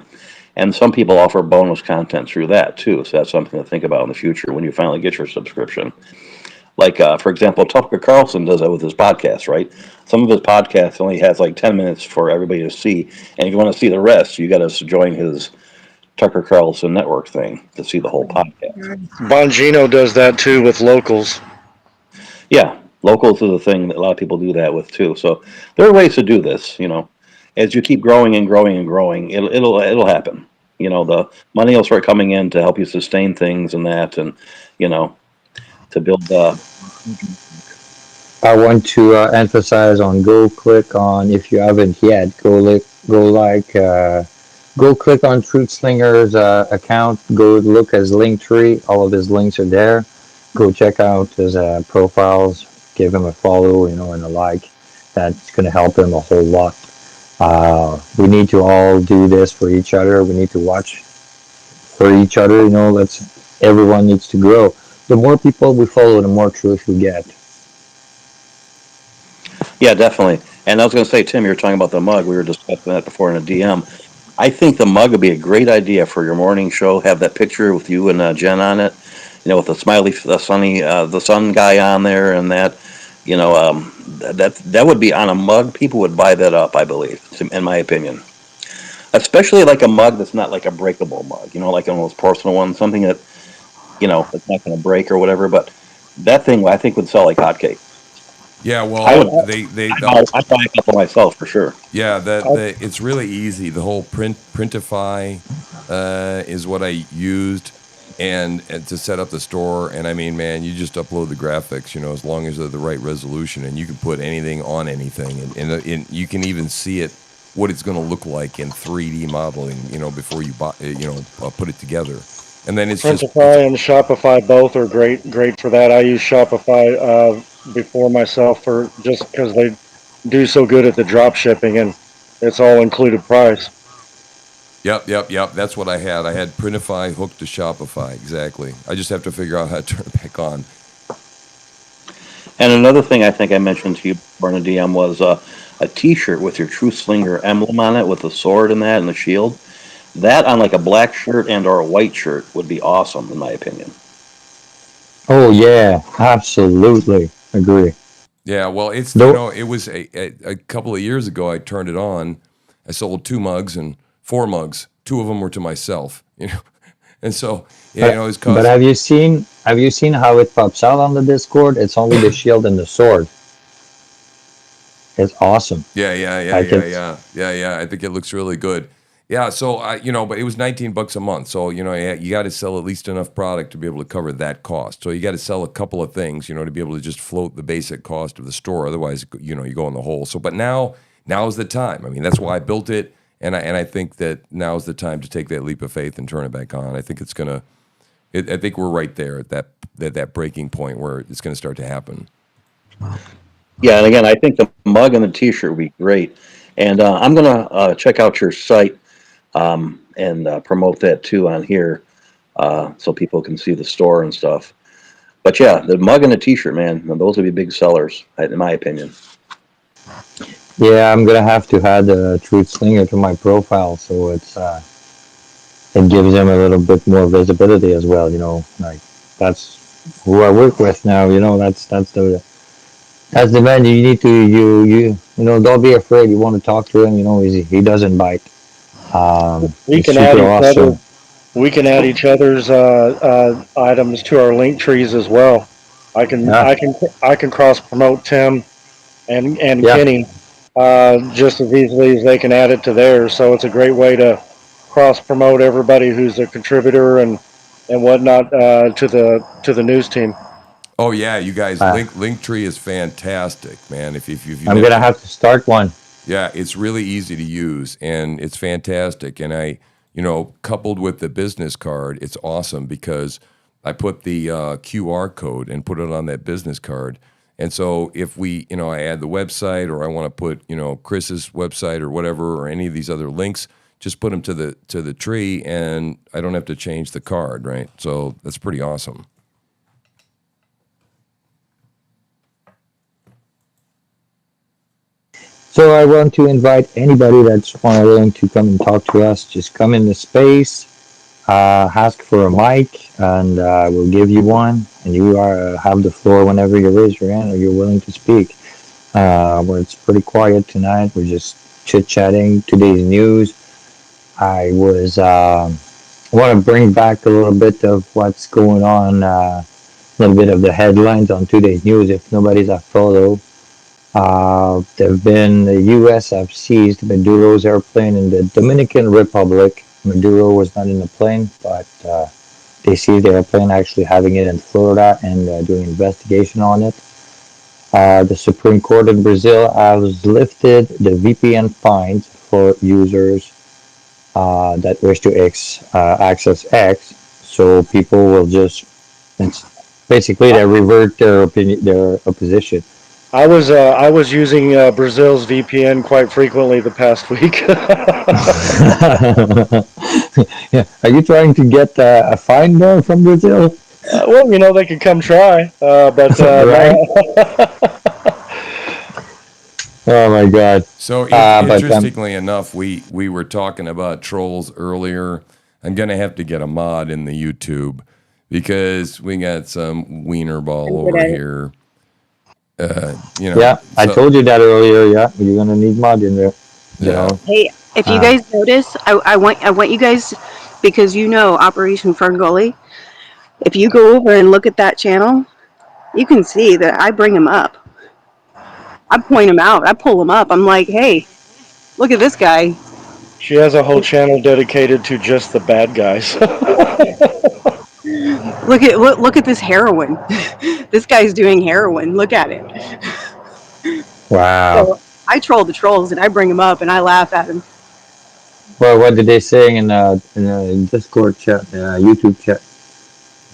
And some people offer bonus content through that too. So that's something to think about in the future when you finally get your subscription. Like, for example, Tucker Carlson does that with his podcast, right? Some of his podcasts only has like 10 minutes for everybody to see. And if you want to see the rest, you got to join his Tucker Carlson network thing to see the whole podcast. Bongino does that too with locals. Yeah, locals is a thing that a lot of people do that with too. So there are ways to do this. As you keep growing and growing and growing, it'll happen. The money will start coming in to help you sustain things and that, and to build. I want to emphasize on go click on if you haven't yet go click on Truthslinger's account. Go look his link tree. All of his links are there. Go check out his profiles. Give him a follow, and a like. That's going to help him a whole lot. We need to all do this for each other. We need to watch for each other. Let's everyone needs to grow. The more people we follow, the more truth we get. Yeah, definitely. And I was going to say, Tim, you were talking about the mug. We were discussing that before in a DM. I think the mug would be a great idea for your morning show. Have that picture with you and Jen on it, with the smiley, the sun guy on there, and that, that would be on a mug. People would buy that up, I believe, in my opinion. Especially like a mug that's not like a breakable mug, like one of those porcelain ones, something that, it's not going to break or whatever. But that thing, I think, would sell like hotcakes. Yeah, I would, well, they I'd buy a couple myself for sure. yeah, it's really easy. The whole Printify is what I used, and to set up the store. And I mean, man, you just upload the graphics, as long as they're the right resolution, and you can put anything on anything, and you can even see it what it's going to look like in 3D modeling, before you buy, put it together, and then it's just Printify and Shopify both are great for that. I use Shopify before myself for just because they do so good at the drop shipping and it's all included price. Yep. That's what I had. I had Printify hooked to Shopify. Exactly. I just have to figure out how to turn it back on. And another thing I think I mentioned to you before in a DM was a T-shirt with your Truthslinger emblem on it with the sword and that and the shield. That on like a black shirt and or a white shirt would be awesome, in my opinion. Oh yeah, absolutely agree. Yeah, well, Though, it was a couple of years ago. I turned it on. I sold 2 mugs and 4 mugs. 2 of them were to myself, and so but, it's but caused. have you seen how it pops out on the Discord? It's only the shield and the sword. It's awesome. Like Yeah. I think it looks really good. Yeah, so but it was $19 a month. So you got to sell at least enough product to be able to cover that cost. So you got to sell a couple of things, to be able to just float the basic cost of the store. Otherwise, you go in the hole. So, but now is the time. I mean, that's why I built it, and I think that now is the time to take that leap of faith and turn it back on. I think it's gonna. I think we're right there at that breaking point where it's going to start to happen. Yeah, and again, I think the mug and the T-shirt would be great. And I'm gonna check out your site and promote that too on here, so people can see the store and stuff. But yeah, the mug and the T-shirt, man, those would be big sellers, in my opinion. Yeah, I'm gonna have to add the Truth Slinger to my profile, so it gives them a little bit more visibility as well. Like that's who I work with now. That's the man you need to don't be afraid. You want to talk to him. He doesn't bite. We He's can add super each other. awesome. We can add each other's items to our link trees as well. I can Yeah, I can I can cross promote Tim and yeah. Kenny just as easily as they can add it to theirs. So it's a great way to cross promote everybody who's a contributor and whatnot to the news team. Oh yeah, you guys, Uh, Linktree is fantastic, man. If you've I'm gonna never, have to start one. yeah, it's really easy to use and it's fantastic. And coupled with the business card, it's awesome because I put the QR code and put it on that business card. And so if I add the website or I want to put, Chris's website or whatever or any of these other links, just put them to the tree and I don't have to change the card, right? So that's pretty awesome. So I want to invite anybody that's willing to come and talk to us. Just come in the space, ask for a mic, and we'll give you one. And you have the floor whenever you raise your hand or you're willing to speak. Where it's pretty quiet tonight. We're just chit chatting. Today's news. I want to bring back a little bit of what's going on. A little bit of the headlines on today's news. If nobody's a photo. The U.S. have seized Maduro's airplane in the Dominican Republic. Maduro was not in the plane, but they seized the airplane, actually having it in Florida and doing investigation on it. The Supreme Court in Brazil has lifted the VPN fines for users that wish to access X. So people will just, it's basically they revert their opinion, their opposition. I was using Brazil's VPN quite frequently the past week. Yeah. Are you trying to get a fine there from Brazil? Well, they could come try, but Right? no. Oh my God. So But interestingly enough, we were talking about trolls earlier. I'm gonna have to get a mod in the YouTube because we got some wiener ball I'm good over at it. here. yeah, I So told you that earlier. Yeah, you're gonna need mud in there. You yeah, know. Hey, if you Uh, guys notice, I want you guys, because Operation Ferngully. If you go over and look at that channel, you can see that I bring them up. I point them out. I pull them up. I'm like, hey, look at this guy. She has a whole channel dedicated to just the bad guys. Look at this heroin. This guy's doing heroin. Look at it. wow. So I troll the trolls and I bring them up and I laugh at them. Well, what did they say in a Discord chat, YouTube chat?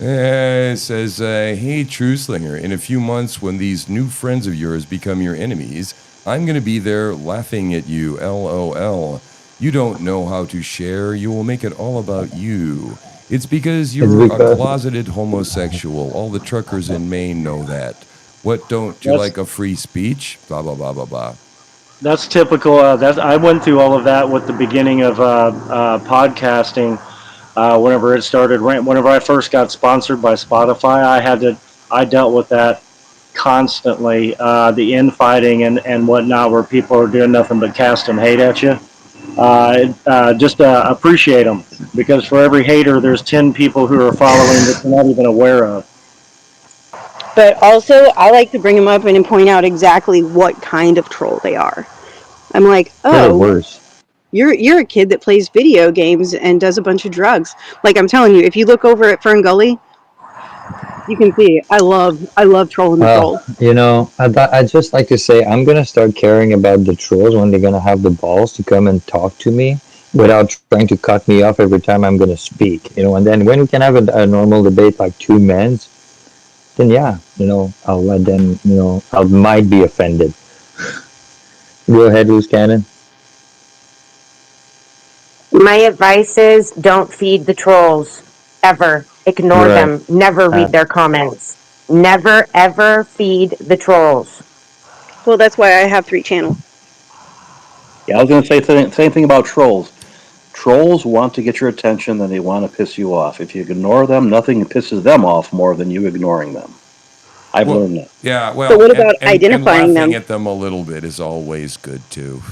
it says, "Hey, Truthslinger, in a few months, when these new friends of yours become your enemies, I'm gonna be there laughing at you. LOL. You don't know how to share. You will make it all about you. It's because It's you're a because closeted homosexual. All the truckers in Maine know that. What, don't you that's like a free speech? Blah blah blah blah blah." that's typical. That I went through all of that with the beginning of podcasting. Whenever it started, whenever I first got sponsored by Spotify, I dealt with that constantly. The infighting and whatnot, where people are doing nothing but casting hate at you. Just appreciate them, because for every hater, there's 10 people who are following that you're not even aware of. But also, I like to bring them up and point out exactly what kind of troll they are. I'm like, they're the oh, worst. you're a kid that plays video games and does a bunch of drugs. Like I'm telling you, if you look over at Fern Gully, you can see I love trolling the Well, trolls. I'd just like to say I'm gonna start caring about the trolls when they're gonna have the balls to come and talk to me without trying to cut me off every time I'm gonna speak. And then when we can have a normal debate like two men, then yeah, I'll let them. I might be offended. Go ahead, loose cannon. My advice is don't feed the trolls ever. Ignore Right. them. Never Uh, read their comments. Never ever feed the trolls. Well, that's why I have 3 channels. Yeah, I was going to say the same thing about trolls. Trolls want to get your attention and they want to piss you off. If you ignore them, nothing pisses them off more than you ignoring them. I've Well, learned that. yeah, But well, what and, about and identifying laughing them? at them a little bit is always good too.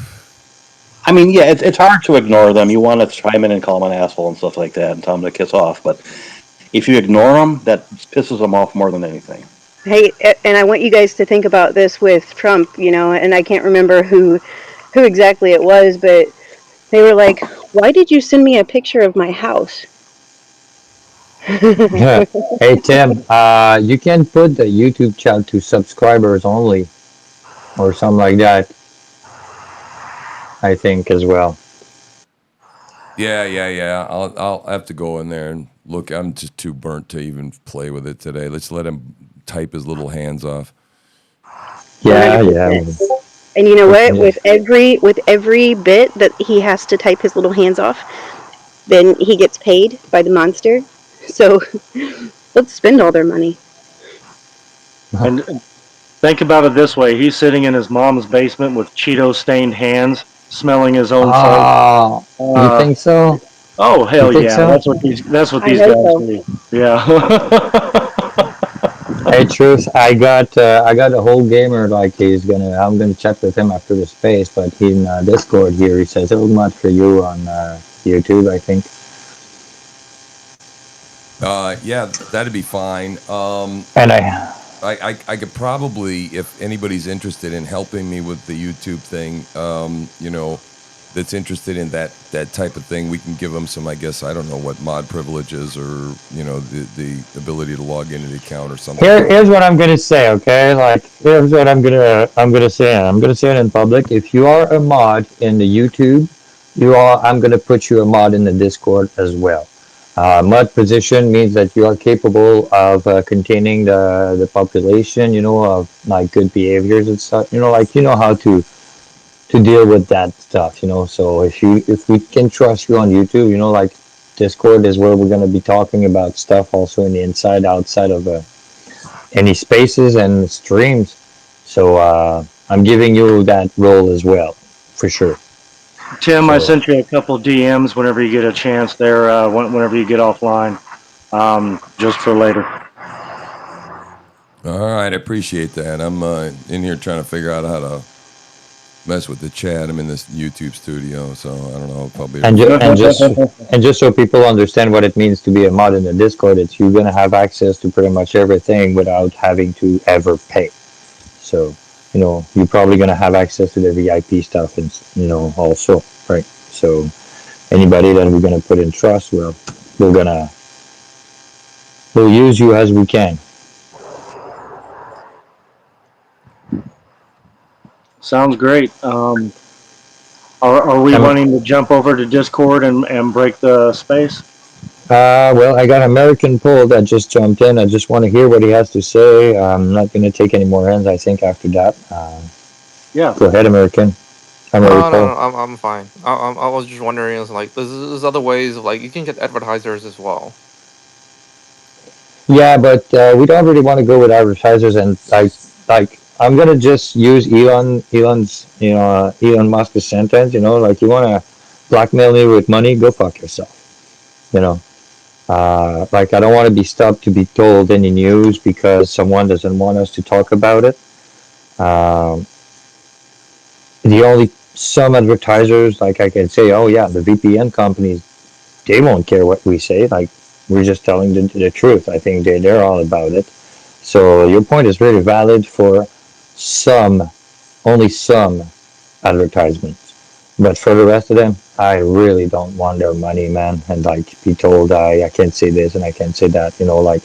I mean, yeah, it's hard to ignore them. You want to chime in and call them an asshole and stuff like that and tell them to kiss off. But if you ignore them, that pisses them off more than anything. Hey, and I want you guys to think about this with Trump, and I can't remember who exactly it was, but they were like, "Why did you send me a picture of my house?" hey Tim, you can put the YouTube chat to subscribers only or something like that. I think as well. Yeah. I'll have to go in there and look. I'm just too burnt to even play with it today. Let's let him type his little hands off. Yeah, yeah. 100%. And you know We what? can just With every bit that he has to type his little hands off, then he gets paid by the monster. So let's spend all their money. And think about it this way: he's sitting in his mom's basement with Cheeto-stained hands, smelling his own fart. Oh, you Uh, think so? oh You hell think yeah! so? That's what I these know guys so. do. Yeah. Hey, truth. I got a whole gamer like I'm gonna chat with him after the space, but in Discord here he says it was not for you on YouTube. I think. Yeah, that'd be fine. And I I could probably, if anybody's interested in helping me with the YouTube thing, that's interested in that type of thing, we can give them some, I guess, I don't know what mod privileges or the ability to log into the account or something. Here's what I'm gonna say, okay? Like, here's what I'm gonna say, and I'm gonna say it in public. If you are a mod in the YouTube, I'm gonna put you a mod in the Discord as well. Mod position means that you are capable of containing the population, of like good behaviors and stuff. Like how to deal with that stuff. So if we can trust you on YouTube, like Discord is where we're gonna be talking about stuff also in the inside, outside of any spaces and streams. So I'm giving you that role as well, for sure. Tim, I So sent you a couple DMs whenever you get a chance there, whenever you get offline, just for later. All right, I appreciate that. I'm in here trying to figure out how to mess with the chat. I'm in this YouTube studio, so I don't know. Probably and just so people understand what it means to be a mod in the Discord, it's you're gonna have access to pretty much everything without having to ever pay. So you're probably gonna have access to the VIP stuff, and also, right? So anybody that we're gonna put in trust, we'll use you as we can. Sounds great. Are we wanting to jump over to Discord and break the space? Well, I got American Pole that just jumped in. I just want to hear what he has to say. I'm not going to take any more hands, I think, after that. Yeah. Go ahead, American. I'm ready, No, no, Paul. no, I'm fine. I was just wondering, is like, there's other ways of like you can get advertisers as well. Yeah, but we don't really want to go with advertisers, and like I'm gonna just use Elon's Elon Musk's sentence. Like you want to blackmail me with money, go fuck yourself. You know, like I don't want to be stopped to be told any news because someone doesn't want us to talk about it. Um, the only some advertisers, like I can say, oh yeah, the VPN companies, they won't care what we say. Like we're just telling the truth. I think they're all about it. So your point is really valid for some, only some advertisements. But for the rest of them, I really don't want their money, man. And like be told I can't say this and I can't say that. Like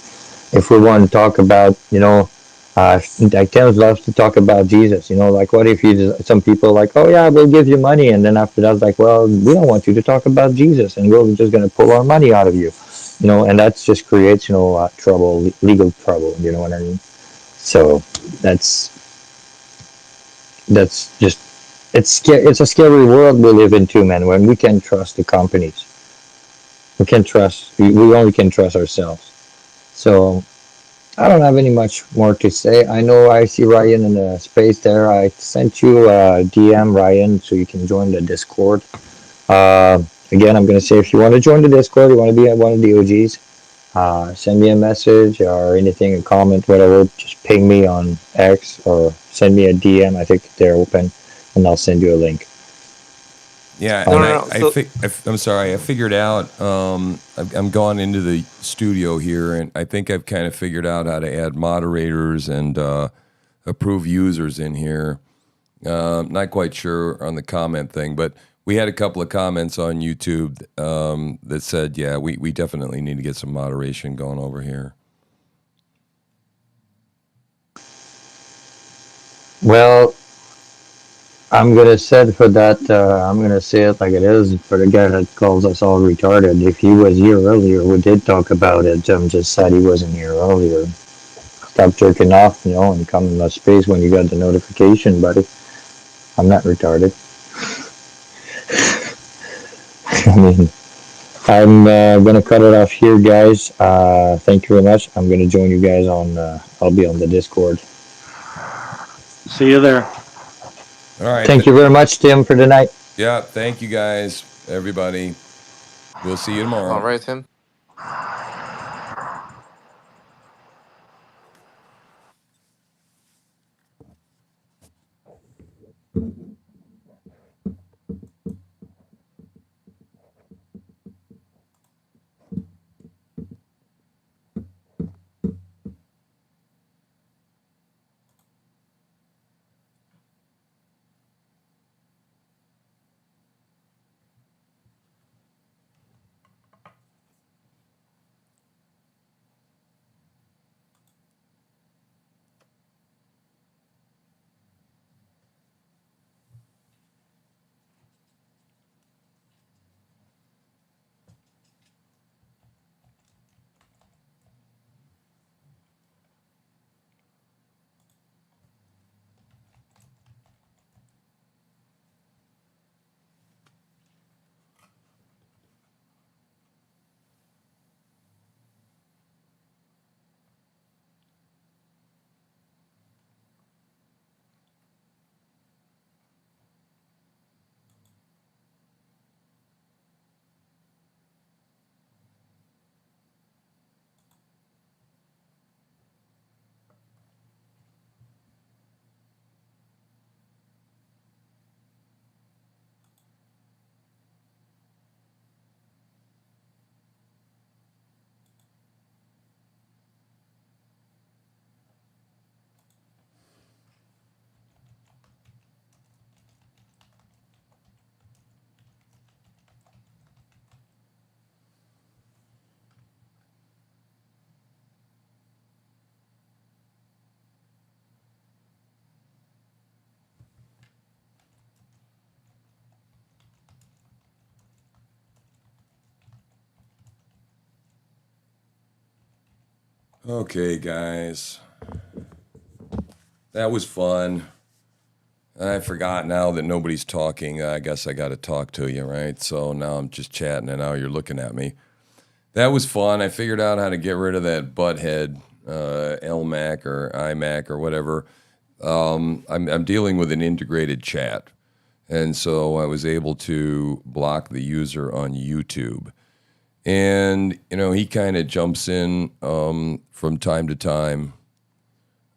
if we want to talk about, like Tim loves to talk about Jesus. Like what if some people like, oh yeah, we'll give you money, and then after that, like, well, we don't want you to talk about Jesus, and we're just gonna pull our money out of you. And that just creates, trouble, legal trouble. You know what I mean? So that's just it's scary. It's a scary world we live in too, man. When we can't trust the companies, we only can trust ourselves. So I don't have any much more to say. I know I see Ryan in the space there. I sent you a DM, Ryan, so you can join the Discord. Again, I'm going to say if you want to join the Discord, you want to be one of the OGs, send me a message or anything, a comment, whatever. Just ping me on X or send me a DM. I think they're open, and I'll send you a link. Yeah, No, and no, no. So I'm sorry. I figured out. I'm gone into the studio here, and I think I've kind of figured out how to add moderators and approve users in here. Not quite sure on the comment thing, but we had a couple of comments on YouTube that said, yeah, we definitely need to get some moderation going over here. Well, I'm gonna say for that. I'm gonna say it like it is for the guy that calls us all retarded. If he was here earlier, we did talk about it. I'm just sad he wasn't here earlier. Stop jerking off, and come in my space when you got the notification, buddy. I'm not retarded. I mean, I'm gonna cut it off here, guys. Thank you very much. I'm gonna join you guys on. I'll be on the Discord. See you there. All right. Thank you very much, Tim, for tonight. Yeah. Thank you, guys. Everybody. We'll see you tomorrow. all right, Tim. Okay, guys. That was fun. I forgot now that nobody's talking. I guess I got to talk to you, right? So now I'm just chatting, and now you're looking at me. That was fun. I figured out how to get rid of that butthead, LMAC or iMac or whatever. I'm dealing with an integrated chat, and so I was able to block the user on YouTube. And he kind of jumps in from time to time,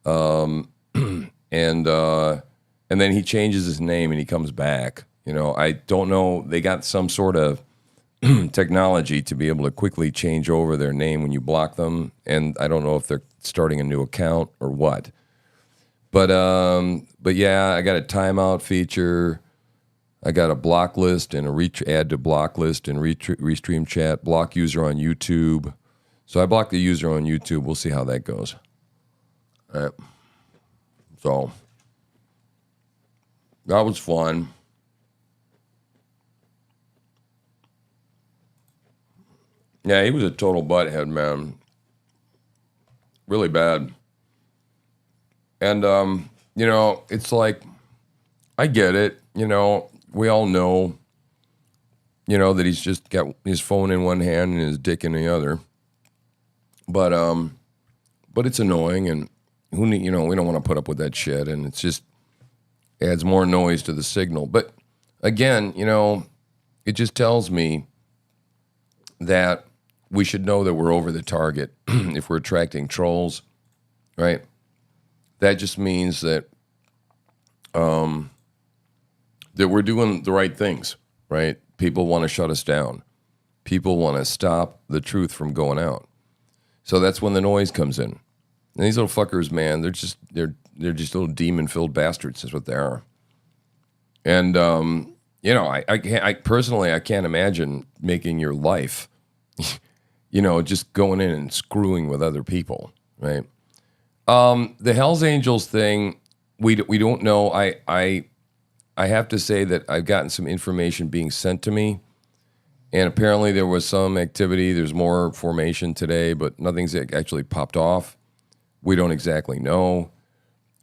and then he changes his name and he comes back. I don't know. They got some sort of technology to be able to quickly change over their name when you block them, and I don't know if they're starting a new account or what. But yeah, I got a timeout feature. I got a block list and a add to block list and restream chat, block user on YouTube. So I blocked the user on YouTube. We'll see how that goes. All right. So that was fun. Yeah, he was a total butthead, man. Really bad. And, it's like, I get it. We all know, that he's just got his phone in one hand and his dick in the other. But it's annoying, and we don't want to put up with that shit, and it's just adds more noise to the signal. But again, it just tells me that we should know that we're over the target if we're attracting trolls, right? That just means that that we're doing the right things, right? People want to shut us down. People want to stop the truth from going out. So that's when the noise comes in. And these little fuckers, man, they're just little demon-filled bastards. That's what they are. And I personally can't imagine making your life, just going in and screwing with other people, right? The Hells Angels thing, we don't know. I have to say that I've gotten some information being sent to me, and apparently there was some activity. There's more formation today, but nothing's actually popped off. We don't exactly know,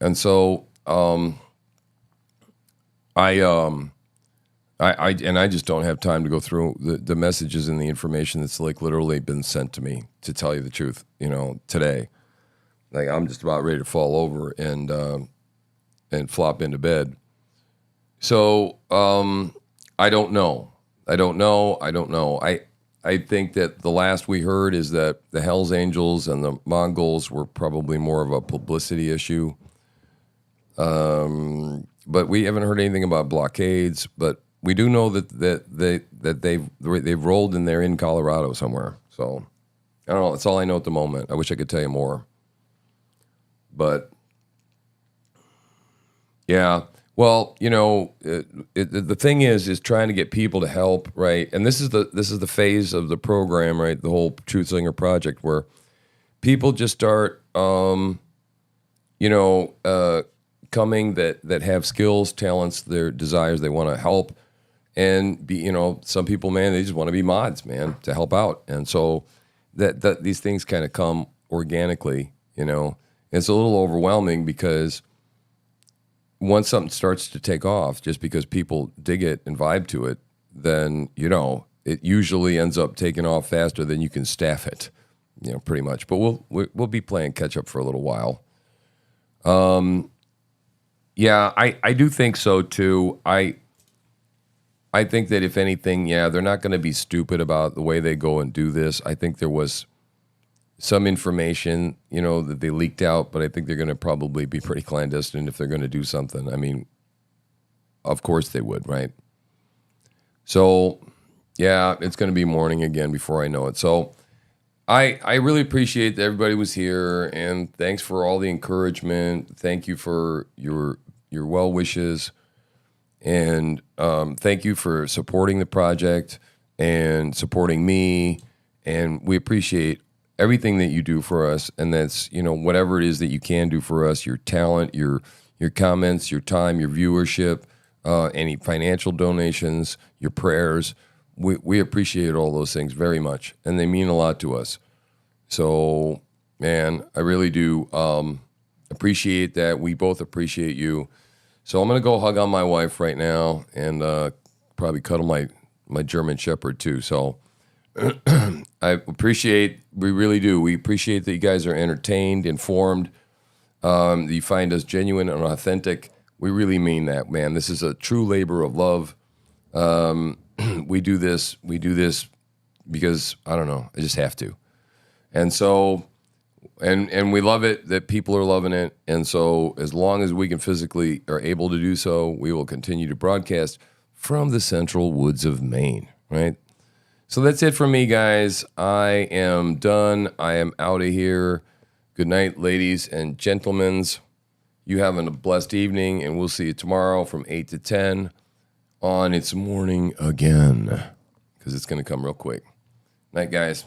and so I just don't have time to go through the messages and the information that's like literally been sent to me, to tell you the truth. Today, like I'm just about ready to fall over and flop into bed. So I don't know. I think that the last we heard is that the Hells Angels and the Mongols were probably more of a publicity issue. But we haven't heard anything about blockades. But we do know that they've rolled and they're in Colorado somewhere. So I don't know. That's all I know at the moment. I wish I could tell you more. But yeah. Well, the thing is trying to get people to help, right? And this is the phase of the program, right? The whole Truthslinger project, where people just start, coming that have skills, talents, their desires, they want to help, and be, some people, man, they just want to be mods, man, to help out, and so that these things kind of come organically, It's a little overwhelming because once something starts to take off, just because people dig it and vibe to it, then, it usually ends up taking off faster than you can staff it, pretty much. But we'll be playing catch up for a little while. Yeah, I do think so too. I think that if anything, they're not going to be stupid about the way they go and do this. I think there was some information, that they leaked out, but I think they're going to probably be pretty clandestine if they're going to do something. I mean, of course they would, right? So, yeah, it's going to be morning again before I know it. So, I really appreciate that everybody was here, and thanks for all the encouragement. Thank you for your well wishes, and thank you for supporting the project and supporting me, and we appreciate everything that you do for us, and that's, whatever it is that you can do for us, your talent, your comments, your time, your viewership, any financial donations, your prayers. We appreciate all those things very much, and they mean a lot to us. So man. I really do appreciate that. We both appreciate you. So I'm gonna go hug on my wife right now and probably cuddle my German Shepherd too. So we really do. We appreciate that you guys are entertained, informed. That you find us genuine and authentic. We really mean that, man. This is a true labor of love. We do this because I don't know. I just have to. And so, and we love it that people are loving it. And so, as long as we can physically are able to do so, we will continue to broadcast from the central woods of Maine. Right. So that's it for me, guys. I am done. I am out of here. Good night, ladies and gentlemen. You having a blessed evening, and we'll see you tomorrow from 8 to 10 on It's Morning Again, because it's going to come real quick. Night, guys.